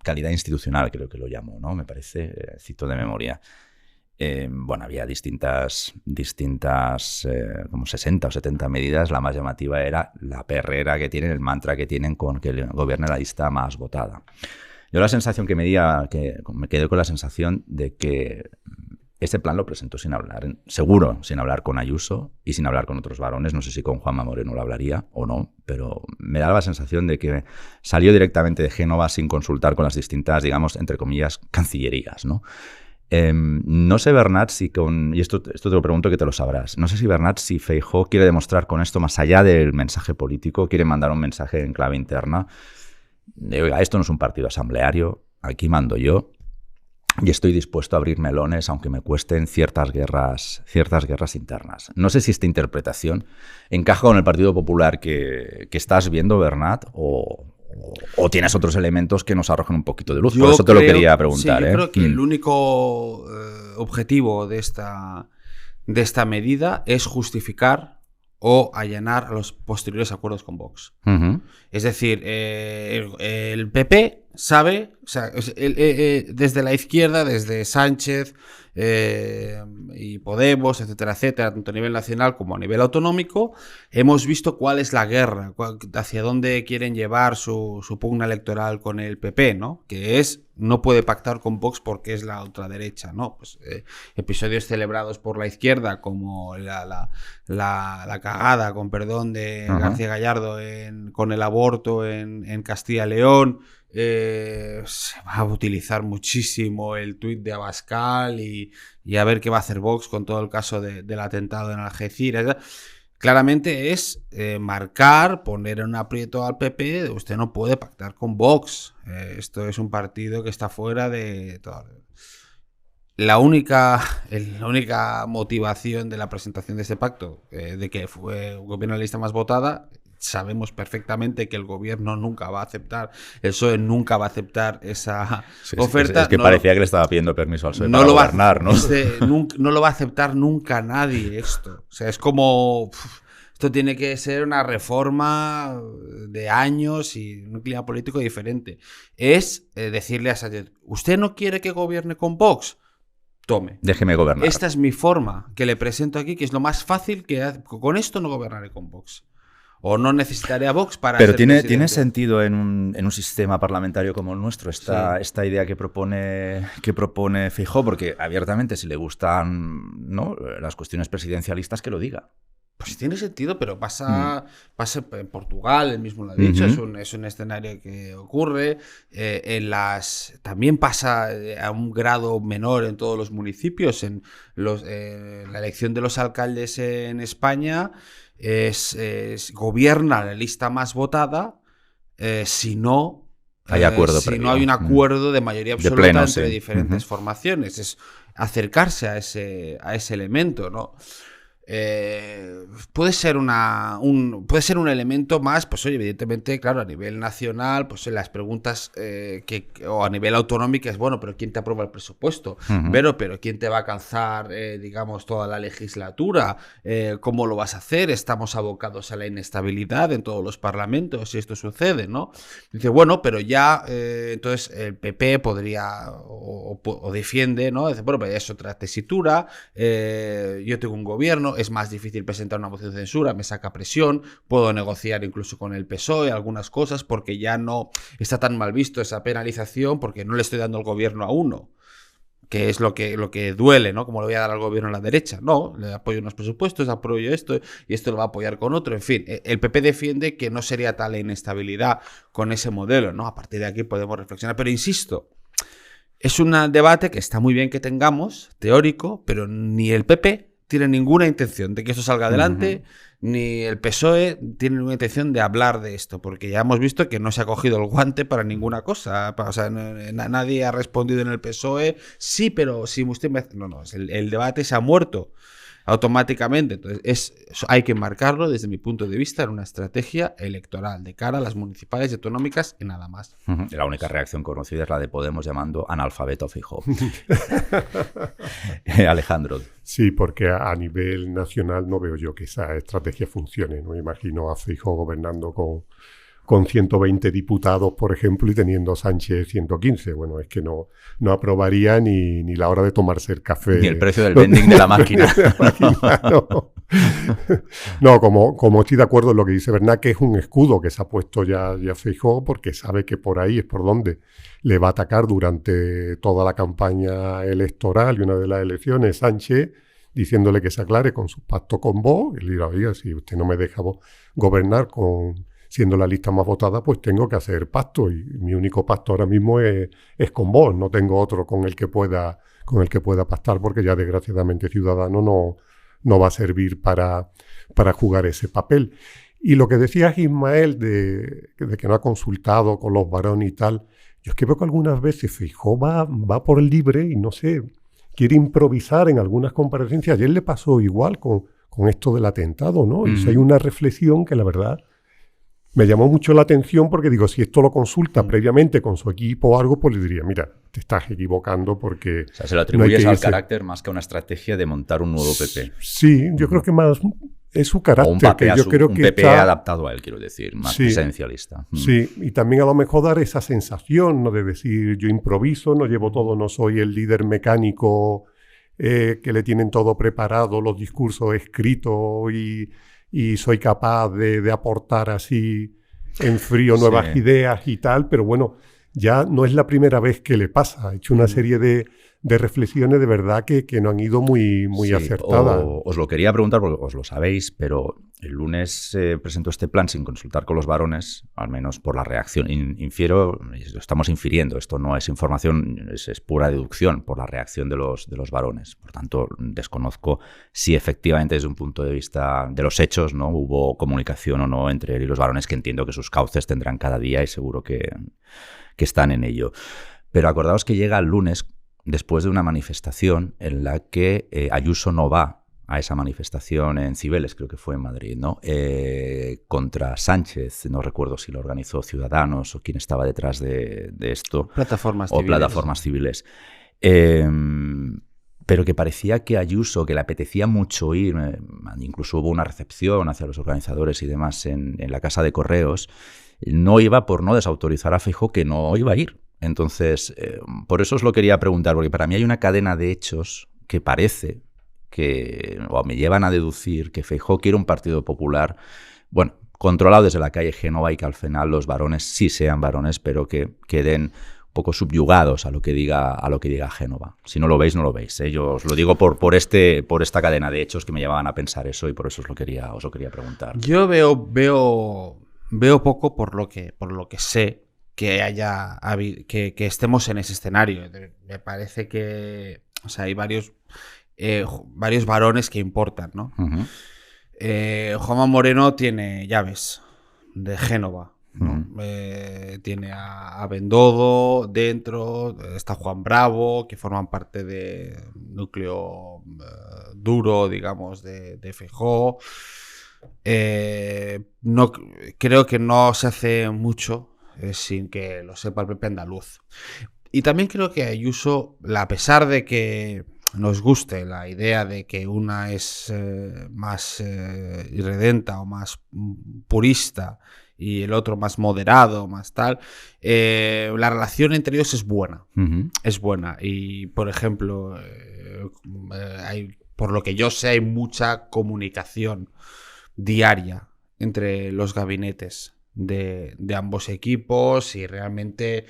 calidad institucional, creo que lo llamo, ¿no? Me parece, cito de memoria. Bueno, había distintas como 60 o 70 medidas. La más llamativa era la perrera que tienen, el mantra que tienen con que gobierne la lista más votada. Yo la sensación que me quedé con la sensación de que este plan lo presentó sin hablar, seguro sin hablar con Ayuso y sin hablar con otros varones. No sé si con Juanma Moreno lo hablaría o no, pero me daba la sensación de que salió directamente de Génova sin consultar con las distintas, digamos, entre comillas, cancillerías, ¿no? No sé, Bernat, y esto te lo pregunto que te lo sabrás, no sé si Bernat, si Feijóo quiere demostrar con esto, más allá del mensaje político, quiere mandar un mensaje en clave interna. Oiga, esto no es un partido asambleario, aquí mando yo y estoy dispuesto a abrir melones aunque me cuesten ciertas guerras internas. No sé si esta interpretación encaja con el Partido Popular que estás viendo, Bernat, o tienes otros elementos que nos arrojan un poquito de luz. Por eso te lo quería preguntar. Sí, yo creo que el único objetivo de esta medida es justificar o allanar a los posteriores acuerdos con Vox. Uh-huh. Es decir, el PP sabe, o sea, desde la izquierda, desde Sánchez y Podemos, etcétera, etcétera, tanto a nivel nacional como a nivel autonómico, hemos visto cuál es la guerra, hacia dónde quieren llevar su pugna electoral con el PP, ¿no? Que es, no puede pactar con Vox porque es la ultraderecha, ¿no? Pues episodios celebrados por la izquierda, como la cagada, con perdón, de García Gallardo con el aborto en Castilla y León. Se va a utilizar muchísimo el tuit de Abascal y a ver qué va a hacer Vox con todo el caso del atentado en Algeciras. Claramente es marcar, poner en un aprieto al PP. Usted no puede pactar con Vox. Esto es un partido que está fuera de todo. La única motivación de la presentación de este pacto, de que fue un gobierno de la lista más votada, sabemos perfectamente que el gobierno nunca va a aceptar, el PSOE nunca va a aceptar esa oferta. Es que parecía que le estaba pidiendo permiso al PSOE para gobernar, ¿no? No lo va a aceptar nunca nadie esto. O sea, es como... Esto tiene que ser una reforma de años y un clima político diferente. Es decirle a Sánchez, ¿usted no quiere que gobierne con Vox? Tome. Déjeme gobernar. Esta es mi forma que le presento aquí, que es lo más fácil que con esto no gobernaré con Vox. O no necesitaré a Vox para Pero ser tiene sentido en un sistema parlamentario como el nuestro esta idea que propone Feijóo, porque abiertamente si le gustan, ¿no?, las cuestiones presidencialistas, que lo diga. Pues tiene sentido, pero pasa en Portugal, él mismo lo ha dicho, es un escenario que ocurre. También pasa a un grado menor en todos los municipios. En la elección de los alcaldes en España gobierna la lista más votada si no hay acuerdo previo. No hay un acuerdo de mayoría absoluta de pleno, entre diferentes formaciones. Es acercarse a ese elemento, ¿no? Puede ser un elemento más, pues oye, evidentemente, claro, a nivel nacional, pues en las preguntas o a nivel autonómico es, bueno, pero ¿quién te aprueba el presupuesto? Pero ¿quién te va a alcanzar, digamos, toda la legislatura? ¿Cómo lo vas a hacer? Estamos abocados a la inestabilidad en todos los parlamentos si esto sucede, ¿no? Dice, bueno, pero ya, entonces el PP podría o defiende, ¿no? Dice, bueno, pero ya es otra tesitura, yo tengo un gobierno. es más difícil presentar una moción de censura, me saca presión, puedo negociar incluso con el PSOE algunas cosas porque ya no está tan mal visto esa penalización porque no le estoy dando el gobierno a uno, que es lo que duele, ¿no? Como le voy a dar al gobierno a la derecha. No, le apoyo unos presupuestos, apoyo esto y esto lo va a apoyar con otro. En fin, el PP defiende que no sería tal la inestabilidad con ese modelo, ¿no? A partir de aquí podemos reflexionar. Pero insisto, es un debate que está muy bien que tengamos, teórico, pero ni el PP tiene ninguna intención de que esto salga adelante, ni el PSOE tiene ninguna intención de hablar de esto, porque ya hemos visto que no se ha cogido el guante para ninguna cosa. O sea, nadie ha respondido en el PSOE, sí, pero si usted me... No, el debate se ha muerto automáticamente. Entonces, hay que marcarlo desde mi punto de vista en una estrategia electoral de cara a las municipales y autonómicas y nada más. La única reacción conocida es la de Podemos llamando analfabeto a Feijóo. Alejandro. Sí, porque a nivel nacional no veo yo que esa estrategia funcione. No me imagino a Feijóo gobernando con 120 diputados, por ejemplo, y teniendo Sánchez 115. Bueno, es que no aprobaría ni la hora de tomarse el café. Ni el precio del vending de la máquina. No, como estoy de acuerdo en lo que dice Bernat, que es un escudo que se ha puesto ya Feijóo, porque sabe que por ahí es por donde le va a atacar durante toda la campaña electoral y una de las elecciones Sánchez, diciéndole que se aclare con su pacto con Vox. Y le dirá, oiga, si usted no me deja gobernar siendo la lista más votada, pues tengo que hacer pacto. Y mi único pacto ahora mismo es con Vox. No tengo otro con el que pueda pactar, porque ya desgraciadamente Ciudadanos no va a servir para jugar ese papel. Y lo que decía Ismael de que no ha consultado con los varones y tal, yo es que veo que algunas veces Feijóo va por el libre y no sé, quiere improvisar en algunas comparecencias. Ayer le pasó igual con esto del atentado, ¿no? Y hay una reflexión que la verdad me llamó mucho la atención, porque digo, si esto lo consulta previamente con su equipo o algo, pues le diría, mira, te estás equivocando porque... O sea, se lo atribuyes al carácter más que a una estrategia de montar un nuevo PP. Sí, yo creo que más es su carácter. O un PP, yo creo un que PP está adaptado a él, quiero decir, más presencialista. Sí, y también a lo mejor dar esa sensación, ¿no? De decir, yo improviso, no llevo todo, no soy el líder mecánico que le tienen todo preparado, los discursos escritos y soy capaz de aportar así en frío nuevas ideas y tal, pero bueno, ya no es la primera vez que le pasa. Ha hecho una serie de reflexiones de verdad que no han ido muy acertadas. Os lo quería preguntar porque os lo sabéis, pero el lunes presentó este plan sin consultar con los varones, al menos por la reacción. Infiero, estamos infiriendo, esto no es información, es pura deducción por la reacción de los varones. Por tanto, desconozco si efectivamente desde un punto de vista de los hechos no hubo comunicación o no entre él y los varones, que entiendo que sus cauces tendrán cada día y seguro que están en ello. Pero acordaos que llega el lunes después de una manifestación en la que Ayuso no va a esa manifestación en Cibeles, creo que fue en Madrid, ¿no? Contra Sánchez, no recuerdo si lo organizó Ciudadanos o quién estaba detrás de esto. Plataformas civiles. Pero que parecía que Ayuso, que le apetecía mucho ir, incluso hubo una recepción hacia los organizadores y demás en la Casa de Correos, no iba por no desautorizar a Feijóo, que no iba a ir. Entonces, por eso os lo quería preguntar, porque para mí hay una cadena de hechos que parece o me llevan a deducir que Feijóo quiere un partido popular, bueno, controlado desde la calle Génova, y que al final los varones sí sean varones, pero que queden un poco subyugados a lo que diga Génova. Si no lo veis, no lo veis, ¿eh? Yo os lo digo por esta cadena de hechos que me llevaban a pensar eso, y por eso os lo quería preguntar. Yo veo poco por lo que sé que estemos en ese escenario. Me parece que, o sea, hay varios varones que importan, ¿no? Juanma Moreno tiene llaves de Génova, ¿no? Tiene a Bendodo dentro, está Juan Bravo, que forman parte del núcleo duro, digamos, de Feijóo. No, creo que no se hace mucho sin que lo sepa el PP andaluz. Y también creo que Ayuso, a pesar de que nos guste la idea de que una es más irredenta o más purista y el otro más moderado, más tal, la relación entre ellos es buena. Es buena. Y, por ejemplo, hay por lo que yo sé, hay mucha comunicación diaria entre los gabinetes de ambos equipos y realmente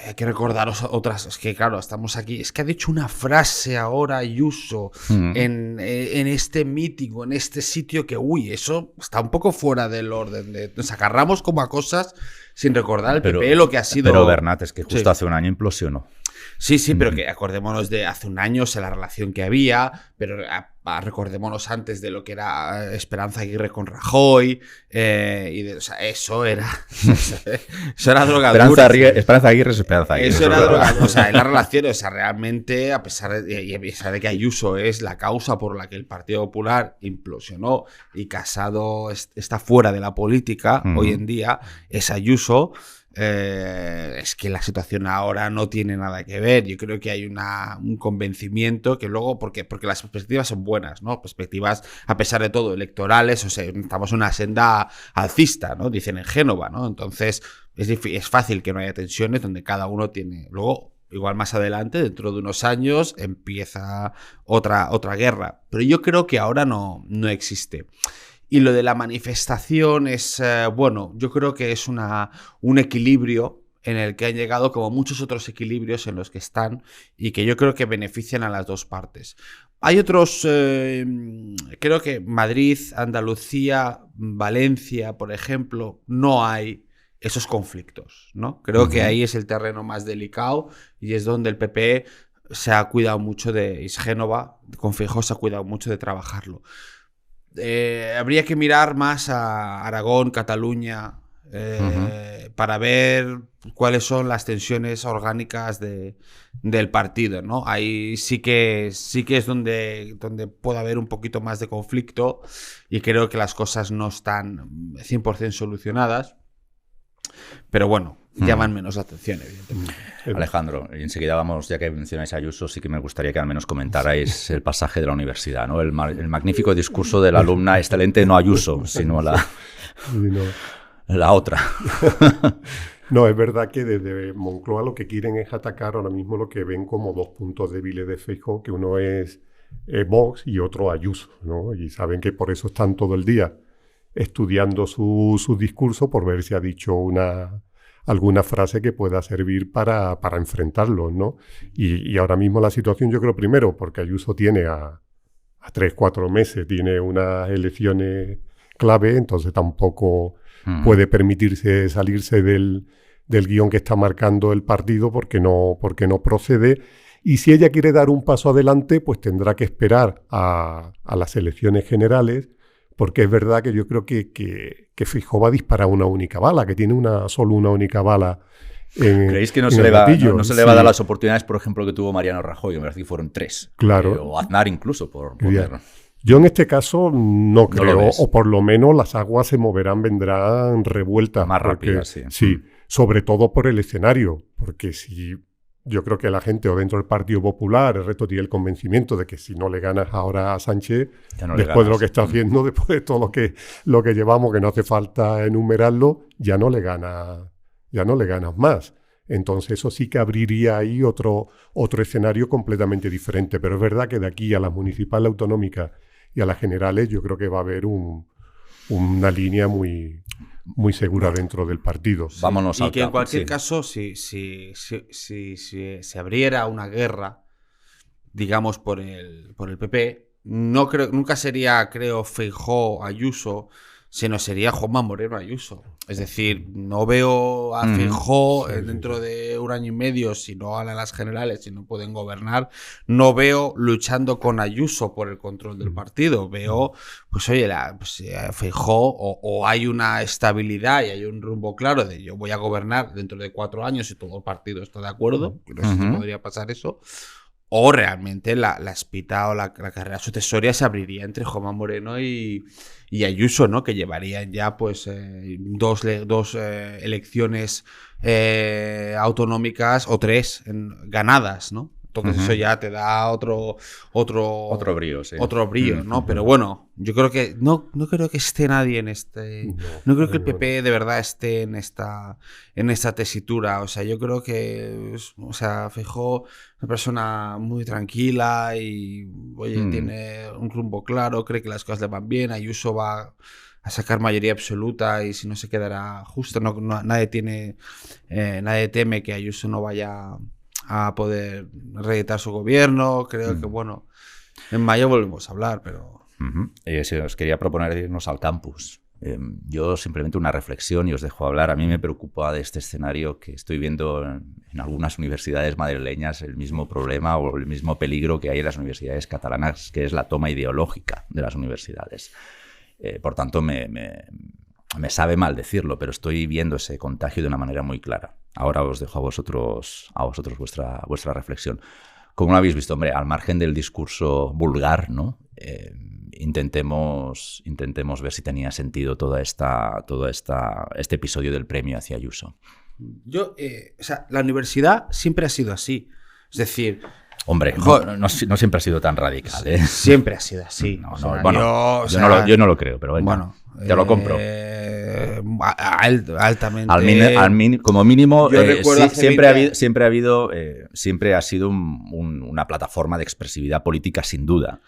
hay que recordaros otras. Es que claro, estamos aquí. Es que ha dicho una frase ahora Ayuso en este mítico, en este sitio que, eso está un poco fuera del orden. Nos agarramos como a cosas sin recordar el PP lo que ha sido. Pero Bernat, es que justo hace un año implosionó. Sí, pero que acordémonos de hace un año, la relación que había, pero recordémonos antes de lo que era Esperanza Aguirre con Rajoy, eso era drogadura. Esperanza Aguirre es Esperanza Aguirre. Eso era drogadura. En la relación, realmente, a pesar de que Ayuso es la causa por la que el Partido Popular implosionó y Casado está fuera de la política, hoy en día, es Ayuso. Es que la situación ahora no tiene nada que ver. Yo creo que hay un convencimiento que luego, porque las perspectivas son buenas, ¿no? Perspectivas, a pesar de todo, electorales. Estamos en una senda alcista, ¿no? Dicen en Génova, ¿no? Entonces es fácil que no haya tensiones donde cada uno tiene. Luego, igual más adelante, dentro de unos años, empieza otra guerra. Pero yo creo que ahora no existe. Y lo de la manifestación es, yo creo que es un equilibrio en el que han llegado como muchos otros equilibrios en los que están y que yo creo que benefician a las dos partes. Hay otros, creo que Madrid, Andalucía, Valencia, por ejemplo, no hay esos conflictos, ¿no? Creo que ahí es el terreno más delicado y es donde el PP se ha cuidado mucho Génova, con Feijóo se ha cuidado mucho de trabajarlo. Habría que mirar más a Aragón, Cataluña, para ver cuáles son las tensiones orgánicas del partido, ¿no? Ahí sí que es donde puede haber un poquito más de conflicto y creo que las cosas no están 100% solucionadas, pero bueno, llaman menos la atención, evidentemente. Alejandro, y enseguida vamos, ya que mencionáis a Ayuso, sí que me gustaría que al menos comentarais el pasaje de la universidad, ¿no? El magnífico discurso de la alumna excelente, no Ayuso, sino la otra. No, es verdad que desde Moncloa lo que quieren es atacar ahora mismo lo que ven como dos puntos débiles de Feijóo, que uno es Vox y otro Ayuso, ¿no? Y saben que por eso están todo el día estudiando su discurso por ver si ha dicho alguna frase que pueda servir para enfrentarlos, ¿no? Y ahora mismo la situación, yo creo, primero, porque Ayuso tiene a 3-4 meses, tiene unas elecciones clave, entonces tampoco puede permitirse salirse del guión que está marcando el partido porque no procede. Y si ella quiere dar un paso adelante, pues tendrá que esperar a las elecciones generales, porque es verdad que yo creo que Feijóo va a disparar una única bala, que tiene solo una única bala. ¿Creéis que no se le va a dar las oportunidades, por ejemplo, que tuvo Mariano Rajoy? Me parece que fueron 3. Claro. O Aznar incluso, por poner. Yo en este caso no creo, o por lo menos las aguas vendrán revueltas. Más rápidas, sí. Sí, sobre todo por el escenario, porque si... Yo creo que la gente o dentro del Partido Popular, el resto tiene el convencimiento de que si no le ganas ahora a Sánchez, después de lo que está haciendo, después de todo lo que llevamos, que no hace falta enumerarlo, ya no le ganas más. Entonces eso sí que abriría ahí otro escenario completamente diferente. Pero es verdad que de aquí a las municipales autonómicas y a las generales yo creo que va a haber una línea muy segura dentro del partido. Sí. Vámonos y que en cualquier caso, si se abriera una guerra, digamos, por el PP, nunca sería, creo, Feijóo Ayuso, sino sería Juanma Moreno Ayuso. Es decir, no veo a Feijóo dentro de un año y medio, si no ganan las generales, si no pueden gobernar, no veo luchando con Ayuso por el control del partido. Veo, pues oye, Feijóo o hay una estabilidad y hay un rumbo claro de yo voy a gobernar dentro de 4 años y todo el partido está de acuerdo, que no sé si podría pasar eso. O realmente la espita o la carrera sucesoria se abriría entre Juanma Moreno y Ayuso, ¿no? Que llevarían ya pues dos elecciones autonómicas o 3 ganadas, ¿no? Entonces eso ya te da otro brío, sí. Otro brío, ¿no? Pero bueno, yo creo que no creo que esté nadie en este... No creo que el PP de verdad esté en esta tesitura. O sea, yo creo que... O sea, Feijóo es una persona muy tranquila y, oye, tiene un rumbo claro, cree que las cosas le van bien, Ayuso va a sacar mayoría absoluta y si no se quedará justo. Nadie teme que Ayuso no vaya a poder reeditar su gobierno. Creo que, bueno, en mayo volvemos a hablar, pero... Si os quería proponer irnos al campus. Yo simplemente una reflexión y os dejo hablar. A mí me preocupa de este escenario que estoy viendo en algunas universidades madrileñas, el mismo problema o el mismo peligro que hay en las universidades catalanas, que es la toma ideológica de las universidades. Por tanto, me sabe mal decirlo, pero estoy viendo ese contagio de una manera muy clara. Ahora os dejo a vosotros vuestra reflexión. ¿Cómo lo habéis visto? Hombre, al margen del discurso vulgar, ¿no? Intentemos ver si tenía sentido todo este episodio del premio hacia Ayuso. O sea, la universidad siempre ha sido así. Es decir... Hombre, no siempre ha sido tan radical, ¿eh? Siempre ha sido así. Yo no lo creo, pero venga, te lo compro. Altamente. Como mínimo, siempre ha sido una plataforma de expresividad política, sin duda.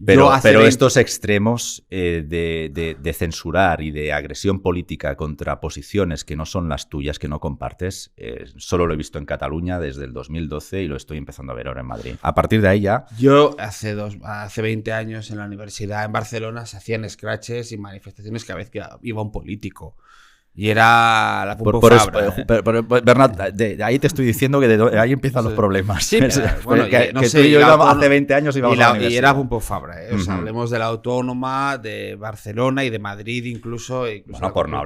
Pero estos extremos de censurar y de agresión política contra posiciones que no son las tuyas, que no compartes, solo lo he visto en Cataluña desde el 2012 y lo estoy empezando a ver ahora en Madrid. A partir de ahí ya... Yo hace 20 años en la universidad en Barcelona se hacían scratches y manifestaciones cada vez que iba un político. Y era la Bernat, de ahí te estoy diciendo que ahí empiezan los problemas. Sí, bueno, que tú y yo hace 20 años íbamos a la universidad. Y era Pompeu Fabra, ¿eh? O sea, hablemos de la Autónoma, de Barcelona y de Madrid incluso. Bueno, por no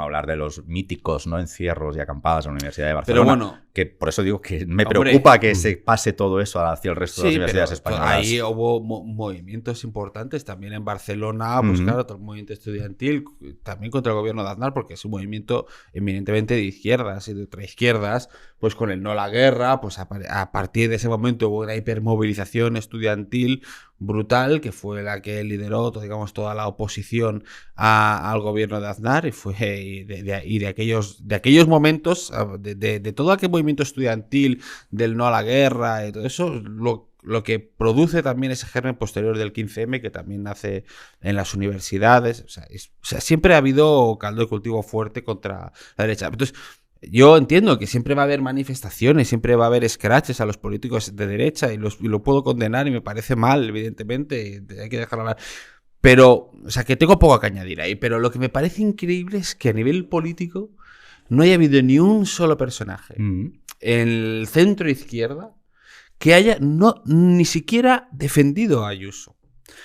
hablar de los míticos, ¿no?, encierros y acampadas en la Universidad de Barcelona. Pero bueno, que por eso digo que me preocupa que se pase todo eso hacia el resto de las universidades españolas. Ahí hubo movimientos importantes también en Barcelona, pues claro, todo el movimiento estudiantil, también contra el gobierno de Aznar, porque es un movimiento eminentemente de izquierdas y de ultraizquierdas, pues con el no a la guerra, pues a partir de ese momento hubo una hipermovilización estudiantil brutal, que fue la que lideró, digamos, toda la oposición al gobierno de Aznar, y de aquellos momentos, de todo aquel movimiento estudiantil del no a la guerra y todo eso, lo que produce también ese germen posterior del 15M, que también nace en las universidades. O sea, siempre ha habido caldo de cultivo fuerte contra la derecha. Entonces, yo entiendo que siempre va a haber manifestaciones, siempre va a haber scratches a los políticos de derecha, y lo puedo condenar y me parece mal, evidentemente, hay que dejarlo hablar. Pero, o sea, que tengo poco que añadir ahí, pero lo que me parece increíble es que a nivel político no haya habido ni un solo personaje en el centro izquierda que haya ni siquiera defendido a Ayuso,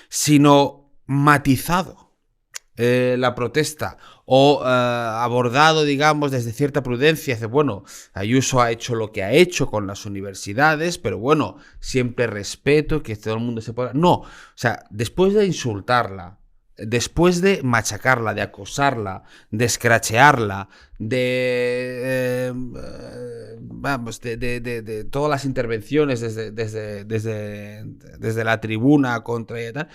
sino matizado la protesta o abordado, digamos, desde cierta prudencia. Dice, bueno, Ayuso ha hecho lo que ha hecho con las universidades, pero bueno, siempre respeto que todo el mundo se pueda... No, o sea, después de insultarla, después de machacarla, de acosarla, de escrachearla, de todas las intervenciones desde la tribuna contra ella y tal,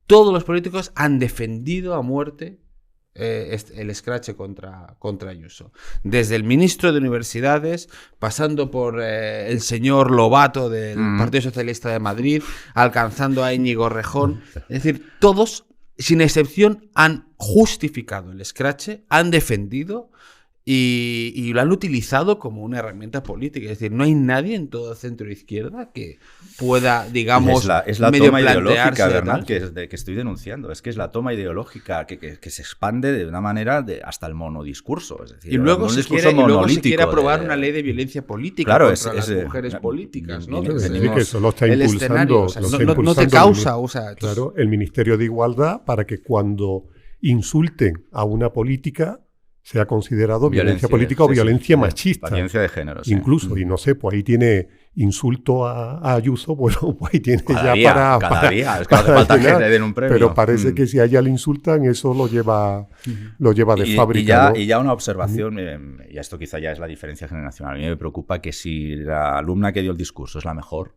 todos los políticos han defendido a muerte el escrache contra Ayuso. Desde el ministro de Universidades, pasando por el señor Lobato del Partido Socialista de Madrid, alcanzando a Íñigo Rejón. Es decir, todos, sin excepción, han justificado el escrache, han defendido y lo han utilizado como una herramienta política. Es decir, no hay nadie en todo el centro izquierda que pueda, digamos, es la medio toma ideológica, ¿verdad? Que estoy denunciando. Es que es la toma ideológica que se expande de una manera hasta el monodiscurso. Es decir, y luego se quiere aprobar una ley de violencia política contra las mujeres políticas, ¿no? Que eso lo está impulsando. No te causa, claro, el Ministerio de Igualdad, para que cuando insulten a una política sea considerado violencia política o violencia machista. Violencia de género, sí. Incluso, y no sé, pues ahí tiene insulto a Ayuso, bueno, pues ahí tiene cada ya día, para... Cada día, es que no hace falta que le den un premio. Pero parece que si a ella le insultan, eso lo lleva de fábrica. Y ya una observación, y esto quizá ya es la diferencia generacional. A mí me preocupa que si la alumna que dio el discurso es la mejor,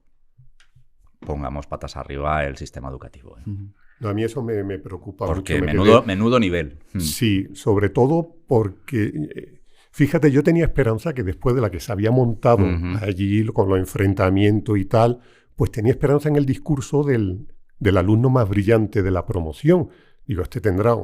pongamos patas arriba el sistema educativo. No, a mí eso me preocupa porque mucho. Menudo nivel. Sí, sobre todo porque, fíjate, yo tenía esperanza que después de la que se había montado allí con los enfrentamientos y tal, pues tenía esperanza en el discurso del alumno más brillante de la promoción. Digo, este tendrá,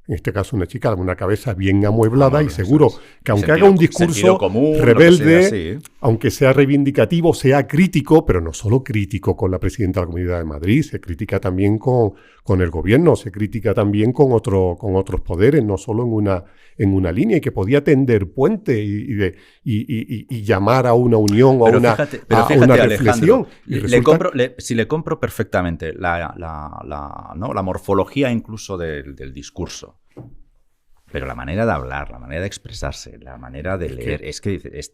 en este caso una chica, una cabeza bien amueblada y seguro que aunque haga un discurso común, rebelde, aunque sea reivindicativo, sea crítico, pero no solo crítico con la presidenta de la Comunidad de Madrid, se critica también con el gobierno, se critica también con otros poderes, no solo en una línea, y que podía tender puente y llamar a una unión o a una reflexión. Si le compro perfectamente la morfología incluso del discurso, pero la manera de hablar, la manera de expresarse, la manera de leer,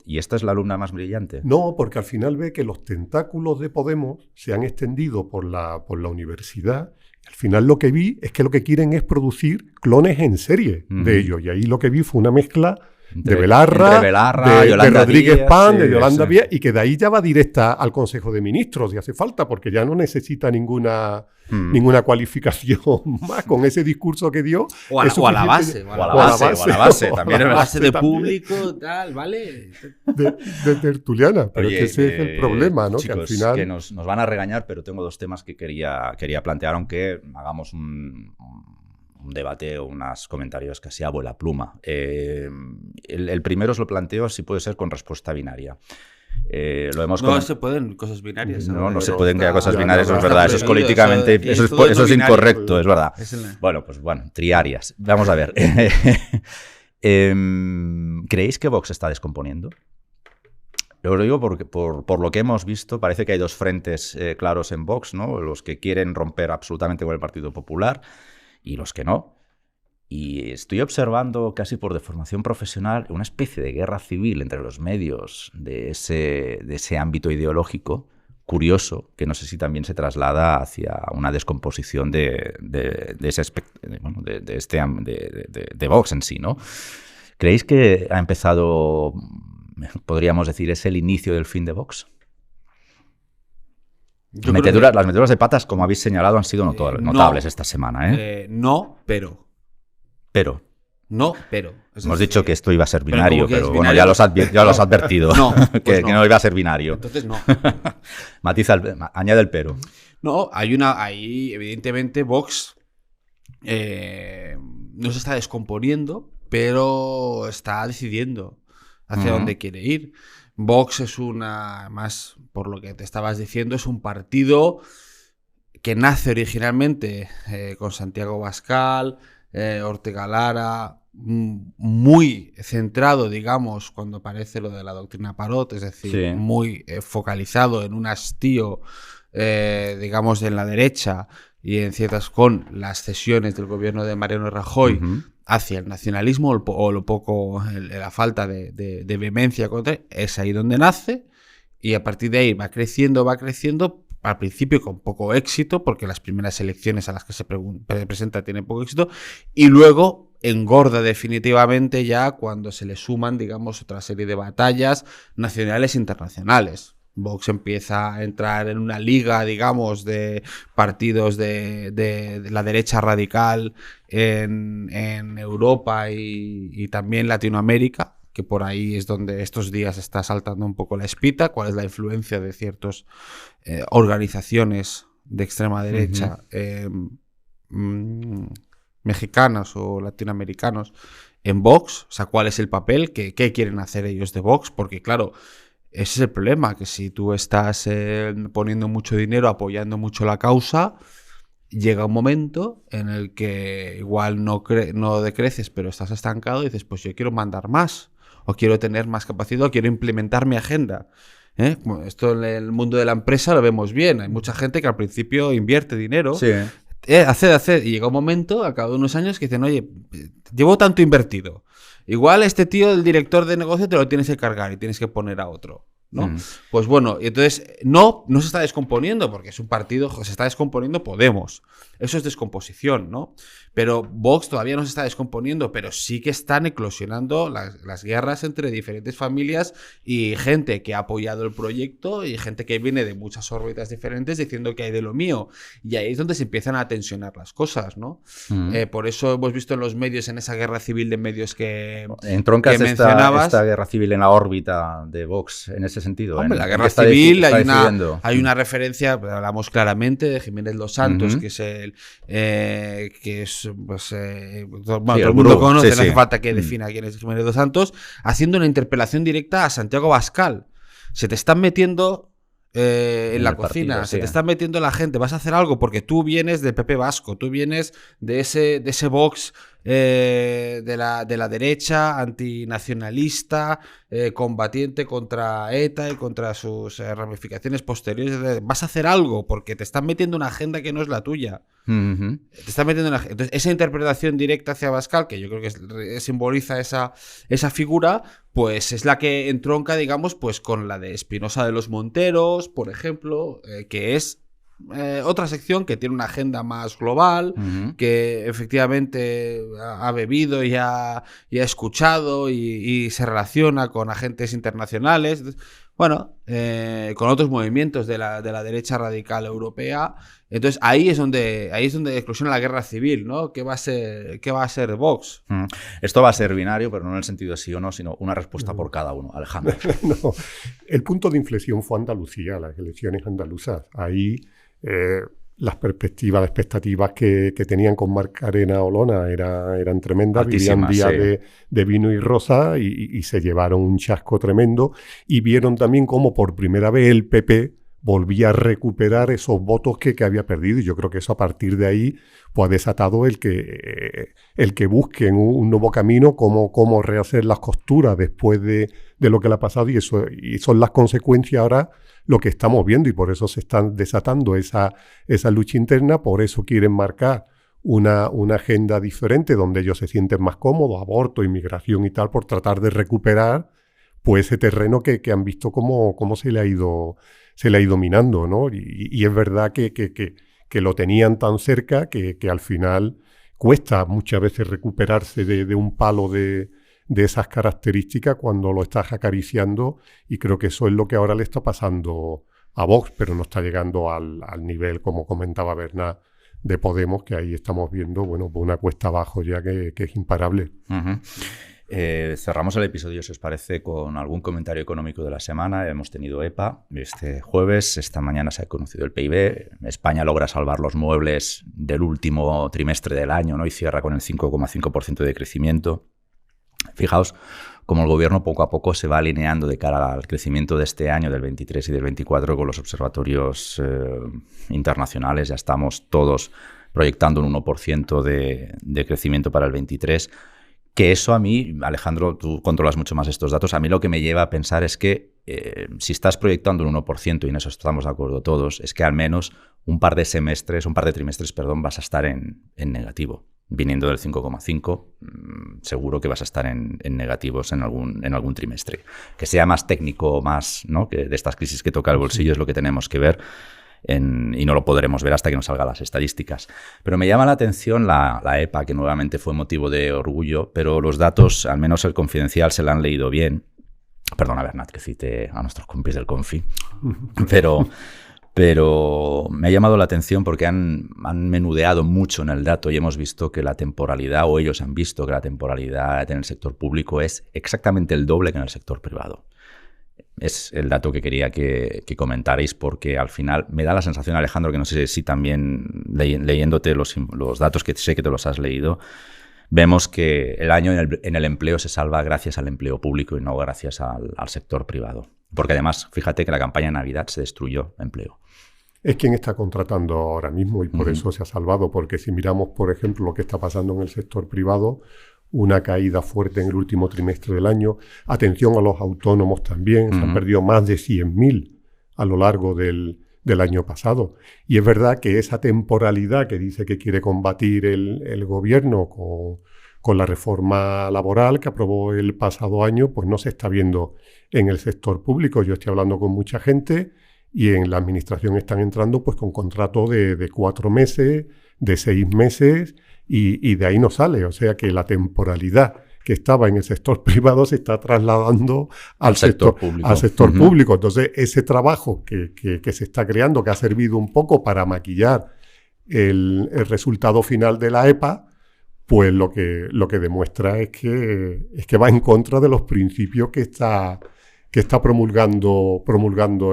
¿y esta es la alumna más brillante? No, porque al final ve que los tentáculos de Podemos se han extendido por la universidad. Al final lo que vi es que lo que quieren es producir clones en serie de ellos. Y ahí lo que vi fue una mezcla de Belarra, de Rodríguez Díaz, Pan, de Yolanda Díaz, y que de ahí ya va directa al Consejo de Ministros, si hace falta, porque ya no necesita ninguna cualificación más con ese discurso que dio. O a la base. O a la base. También a la base de público, tal, ¿vale? De tertuliana. Pero Oye, ese es el problema, ¿no? Chicos, que al final... que nos van a regañar, pero tengo dos temas que quería plantear, aunque hagamos un debate o unos comentarios casi a vuela pluma. El primero os lo planteo, si puede ser, con respuesta binaria. No se pueden cosas binarias. No se pueden crear cosas binarias, eso es verdad. Eso es políticamente, eso es incorrecto, es verdad. Bueno, triarias. Vamos a ver. ¿Creéis que Vox está descomponiendo? Lo digo porque por lo que hemos visto, parece que hay dos frentes claros en Vox, ¿no? Los que quieren romper absolutamente con el Partido Popular y los que no. Y estoy observando, casi por deformación profesional, una especie de guerra civil entre los medios de ese ámbito ideológico curioso, que no sé si también se traslada hacia una descomposición de Vox en sí, ¿no? ¿Creéis que ha empezado, podríamos decir, es el inicio del fin de Vox? Las meteduras de patas, como habéis señalado, han sido notables esta semana, ¿eh? No, pero. No, pero. Hemos dicho que esto iba a ser binario, pero bueno, binario, ya lo has advertido. No, pues que no iba a ser binario. Entonces no. Añade el pero. No, ahí evidentemente Vox no se está descomponiendo, pero está decidiendo hacia dónde quiere ir. Vox es más por lo que te estabas diciendo, es un partido que nace originalmente con Santiago Abascal, Ortega Lara, muy centrado, digamos, cuando aparece lo de la doctrina Parot, es decir, muy focalizado en un hastío, digamos, en la derecha y en ciertas con las cesiones del gobierno de Mariano Rajoy hacia el nacionalismo o lo poco, la falta de vehemencia contra él. Es ahí donde nace y a partir de ahí va creciendo, al principio con poco éxito, porque las primeras elecciones a las que se presenta tienen poco éxito, y luego engorda definitivamente ya cuando se le suman, digamos, otra serie de batallas nacionales e internacionales. Vox empieza a entrar en una liga, digamos, de partidos de la derecha radical en Europa y también Latinoamérica, que por ahí es donde estos días está saltando un poco la espita, cuál es la influencia de ciertas organizaciones de extrema derecha mexicanos o latinoamericanos en Vox, o sea, cuál es el papel, qué quieren hacer ellos de Vox, porque claro, ese es el problema, que si tú estás poniendo mucho dinero, apoyando mucho la causa, llega un momento en el que igual no decreces, pero estás estancado y dices, pues yo quiero mandar más, o quiero tener más capacidad, o quiero implementar mi agenda. Bueno, esto en el mundo de la empresa lo vemos bien. Hay mucha gente que al principio invierte dinero, hace, y llega un momento, al cabo de unos años, que dicen, oye, llevo tanto invertido. Igual este tío, el director de negocio, te lo tienes que cargar y tienes que poner a otro, ¿no? Pues bueno, y entonces no se está descomponiendo, porque es un partido, se está descomponiendo Podemos. eso es descomposición, ¿no? Pero Vox todavía no se está descomponiendo, pero sí que están eclosionando las guerras entre diferentes familias y gente que ha apoyado el proyecto y gente que viene de muchas órbitas diferentes diciendo que hay de lo mío. Y ahí es donde se empiezan a tensionar las cosas, ¿no? Por eso hemos visto en los medios, en esa guerra civil de medios que entroncas mencionabas. esta guerra civil en la órbita de Vox, en ese sentido. Hombre, la guerra civil, hay una referencia, hablamos claramente de Jiménez Los Santos, que es el pues, todo el mundo conoce, no hace falta que defina quién es Jiménez Los Santos, haciendo una interpelación directa a Santiago Abascal. Se te están metiendo en la cocina, partido, se te están metiendo la gente, vas a hacer algo porque tú vienes del PP vasco, tú vienes de ese Vox de la derecha, antinacionalista, combatiente contra ETA y contra sus ramificaciones posteriores. Vas a hacer algo porque te están metiendo una agenda que no es la tuya. Te están metiendo una... Entonces, esa interpretación directa hacia Abascal, que yo creo que simboliza esa figura, pues es la que entronca, digamos, pues con la de Espinosa de los Monteros, por ejemplo, que es otra sección que tiene una agenda más global, que efectivamente ha bebido y ha escuchado y se relaciona con agentes internacionales, bueno, con otros movimientos de la derecha radical europea. Entonces ahí es donde eclosiona la guerra civil, ¿no? ¿Qué va a ser Vox? Esto va a ser binario, pero no en el sentido de sí o no, sino una respuesta por cada uno. Alejandro. No, el punto de inflexión fue Andalucía, las elecciones andaluzas. Ahí las perspectivas, las expectativas que tenían con Macarena Olona eran tremendas. Vivían días de vino y rosa y se llevaron un chasco tremendo. Y vieron también cómo por primera vez el PP volvía a recuperar esos votos que había perdido. Y yo creo que eso a partir de ahí pues, ha desatado el que busquen un nuevo camino, cómo rehacer las costuras después de lo que le ha pasado. Y son las consecuencias ahora lo que estamos viendo, y por eso se están desatando esa lucha interna. Por eso quieren marcar una agenda diferente donde ellos se sienten más cómodos, aborto, inmigración y tal, por tratar de recuperar pues ese terreno que han visto cómo se le ha ido minando, ¿no? Y es verdad que lo tenían tan cerca que al final cuesta muchas veces recuperarse de un palo de esas características cuando lo estás acariciando, y creo que eso es lo que ahora le está pasando a Vox, pero no está llegando al nivel, como comentaba Bernat, de Podemos, que ahí estamos viendo, bueno, una cuesta abajo ya que es imparable. Cerramos el episodio, si os parece, con algún comentario económico de la semana. Hemos tenido EPA este jueves, esta mañana se ha conocido el PIB. España logra salvar los muebles del último trimestre del año, ¿no? Y cierra con el 5,5% de crecimiento. Fijaos cómo el gobierno poco a poco se va alineando de cara al crecimiento de este año, del 23 y del 24, con los observatorios internacionales. Ya estamos todos proyectando un 1% de crecimiento para el 23. Que eso a mí, Alejandro, tú controlas mucho más estos datos, a mí lo que me lleva a pensar es que si estás proyectando un 1%, y en eso estamos de acuerdo todos, es que al menos un par de trimestres, vas a estar en negativo. Viniendo del 5,5, seguro que vas a estar en negativos en algún trimestre. Que sea más técnico, más, ¿no? Que de estas crisis que toca el bolsillo es lo que tenemos que ver. Y no lo podremos ver hasta que nos salgan las estadísticas. Pero me llama la atención la EPA, que nuevamente fue motivo de orgullo, pero los datos, al menos el Confidencial, se lo han leído bien. Perdona, Bernat, que cite a nuestros compis del Confi. Pero me ha llamado la atención porque han menudeado mucho en el dato y hemos visto que la temporalidad, o ellos han visto que la temporalidad en el sector público es exactamente el doble que en el sector privado. Es el dato que quería que comentarais, porque al final me da la sensación, Alejandro, que no sé si también leyéndote los datos, que sé que te los has leído, vemos que el año en el empleo se salva gracias al empleo público y no gracias al sector privado. Porque además, fíjate que la campaña de Navidad se destruyó empleo. Es quien está contratando ahora mismo y por eso se ha salvado, porque si miramos, por ejemplo, lo que está pasando en el sector privado, una caída fuerte en el último trimestre del año. Atención a los autónomos también, se han perdido más de 100.000 a lo largo del año pasado. Y es verdad que esa temporalidad que dice que quiere combatir el gobierno con la reforma laboral que aprobó el pasado año, pues no se está viendo en el sector público. Yo estoy hablando con mucha gente y en la administración están entrando pues con contratos de 4 meses, de 6 meses, y de ahí no sale. O sea que la temporalidad que estaba en el sector privado se está trasladando al sector público. Al sector público. Entonces, ese trabajo que se está creando, que ha servido un poco para maquillar el resultado final de la EPA, pues lo que demuestra es que va en contra de los principios que está promulgando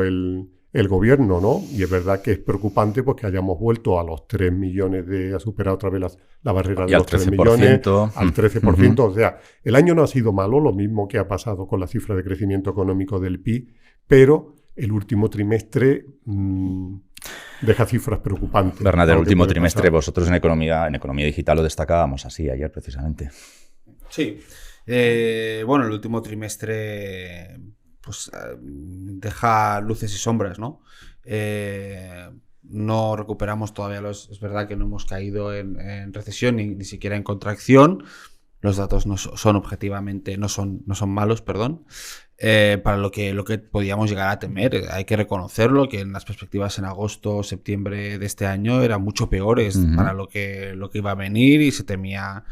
el gobierno, ¿no? Y es verdad que es preocupante pues, que hayamos vuelto a los 3 millones ha superado otra vez la barrera de los 3 millones, al 13%. O sea, el año no ha sido malo, lo mismo que ha pasado con la cifra de crecimiento económico del PIB, pero el último trimestre deja cifras preocupantes. Bernat, el último trimestre, vosotros en economía digital lo destacábamos así ayer precisamente. Sí. Bueno, el último trimestre pues deja luces y sombras, ¿no? No recuperamos todavía es verdad que no hemos caído en recesión ni siquiera en contracción. Los datos no son objetivamente, no son malos, perdón. Para lo que podíamos llegar a temer. Hay que reconocerlo, que en las perspectivas en agosto o septiembre de este año eran mucho peores para lo que iba a venir, y se temía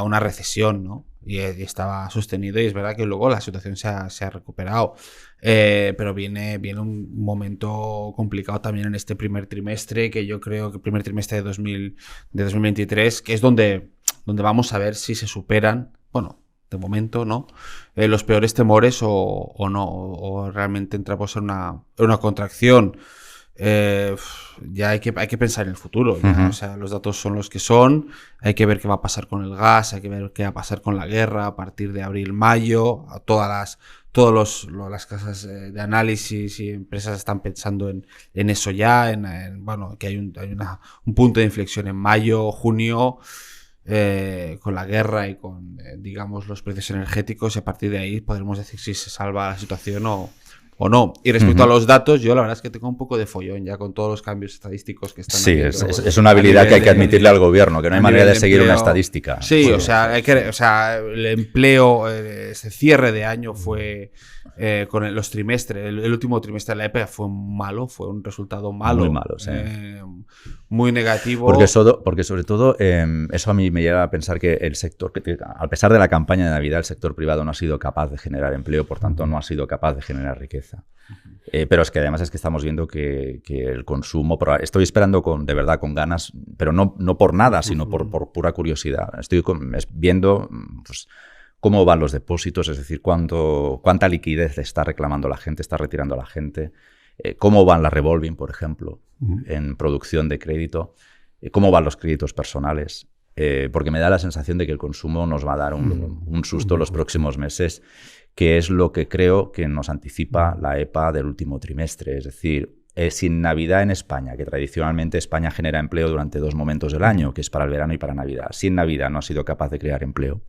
una recesión, ¿no? Y estaba sostenido, y es verdad que luego la situación se ha recuperado. Pero viene un momento complicado también en este primer trimestre, que yo creo que el primer trimestre de 2023, que es donde vamos a ver si se superan, bueno, de momento no, los peores temores o no, o realmente entramos en una contracción. Ya hay que pensar en el futuro, ¿ya? O sea, los datos son los que son, hay que ver qué va a pasar con el gas, hay que ver qué va a pasar con la guerra a partir de abril-mayo. Todas las casas de análisis y empresas están pensando en eso ya, bueno, que hay un punto de inflexión en mayo, junio, con la guerra y con, digamos, los precios energéticos, y a partir de ahí podremos decir si se salva la situación o no. Y respecto a los datos, yo la verdad es que tengo un poco de follón ya con todos los cambios estadísticos que están habiendo. Sí, es una habilidad que hay que admitirle al gobierno, que no hay manera de seguir una estadística. Sí, o sea, el empleo, ese cierre de año fue con los trimestres, el último trimestre de la EPA fue malo, fue un resultado malo. Muy malo, sí. Muy negativo. Porque sobre todo eso a mí me lleva a pensar que el sector, a pesar de la campaña de Navidad, el sector privado no ha sido capaz de generar empleo, por tanto no ha sido capaz de generar riqueza. Pero es que además estamos viendo que el consumo, estoy esperando de verdad con ganas, pero no por nada, sino por pura curiosidad. Estoy viendo pues, cómo van los depósitos, es decir, cuánta liquidez está reclamando la gente, está retirando la gente, cómo van las revolving, por ejemplo, en producción de crédito, cómo van los créditos personales, porque me da la sensación de que el consumo nos va a dar un susto los próximos meses, que es lo que creo que nos anticipa la EPA del último trimestre. Es decir, sin Navidad en España, que tradicionalmente España genera empleo durante 2 momentos del año, que es para el verano y para Navidad. Si en Navidad no ha sido capaz de crear empleo,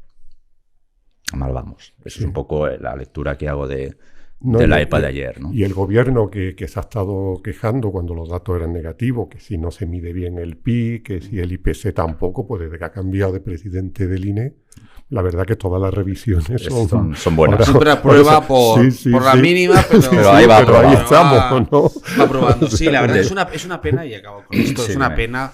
mal vamos. Eso es un poco la lectura que hago de la EPA de ayer, ¿no? Y el gobierno que se ha estado quejando cuando los datos eran negativos, que si no se mide bien el PIB, que si el IPC tampoco, pues desde que ha cambiado de presidente del INE, la verdad que todas las revisiones son buenas. Siempre aprueba por la mínima, pero ahí va, pero ahí estamos, ¿no? Va aprobando. Sí, la verdad es una pena, y acabo con esto, es una pena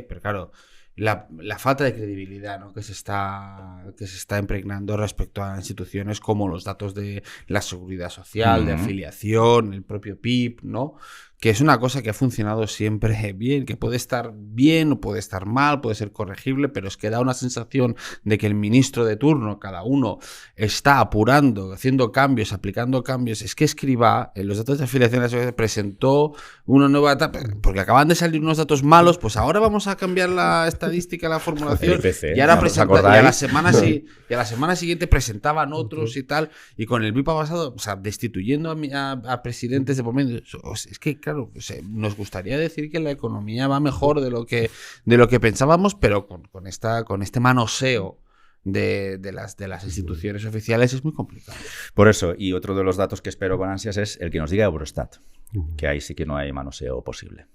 pero claro, la falta de credibilidad, ¿no? que se está impregnando respecto a instituciones como los datos de la seguridad social, de afiliación, el propio PIB, ¿no? Que es una cosa que ha funcionado siempre bien, que puede estar bien o puede estar mal, puede ser corregible, pero es que da una sensación de que el ministro de turno, cada uno, está apurando, haciendo cambios, aplicando cambios. Es que Escrivá, en los datos de afiliación a la seguridad, presentó una nueva etapa, porque acaban de salir unos datos malos, pues ahora vamos a cambiar la estadística, la formulación, y ahora y a la semana siguiente presentaban otros y tal, y con el BIP pasado, o sea, destituyendo a presidentes de por medio. Es que claro, nos gustaría decir que la economía va mejor de lo que pensábamos, pero con este manoseo de las instituciones oficiales es muy complicado. Por eso, y otro de los datos que espero con ansias es el que nos diga Eurostat, que ahí sí que no hay manoseo posible.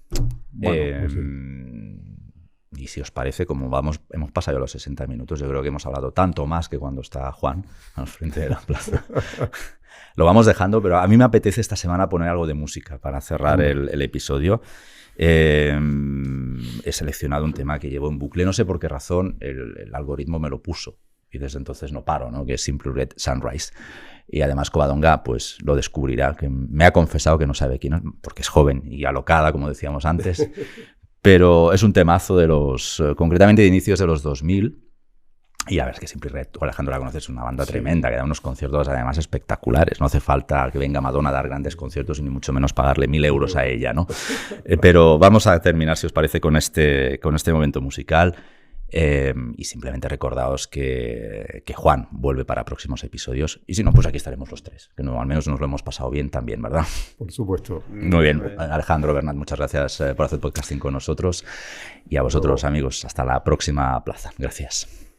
Bueno, pues sí. Y si os parece, como hemos pasado los 60 minutos, yo creo que hemos hablado tanto más que cuando está Juan al frente de la plaza. Lo vamos dejando, pero a mí me apetece esta semana poner algo de música para cerrar el episodio. He seleccionado un tema que llevo en bucle, no sé por qué razón el algoritmo me lo puso y desde entonces no paro, ¿no? Que es Simply Red Sunrise. Y además Covadonga pues lo descubrirá, que me ha confesado que no sabe quién es, porque es joven y alocada, como decíamos antes, pero es un temazo de concretamente de inicios de los 2000. Y a ver, es que Simply Red, tú, Alejandro, la conoces, es una banda tremenda, que da unos conciertos además espectaculares. No hace falta que venga Madonna a dar grandes conciertos y ni mucho menos pagarle 1.000 euros a ella, ¿no? Pero vamos a terminar, si os parece, con este momento musical. Y simplemente recordaos que Juan vuelve para próximos episodios. Y si no, pues aquí estaremos los tres, que al menos nos lo hemos pasado bien también, ¿verdad? Por supuesto. Muy bien. Alejandro, Bernat, muchas gracias por hacer podcasting con nosotros. Y a vosotros, amigos, hasta la próxima plaza. Gracias.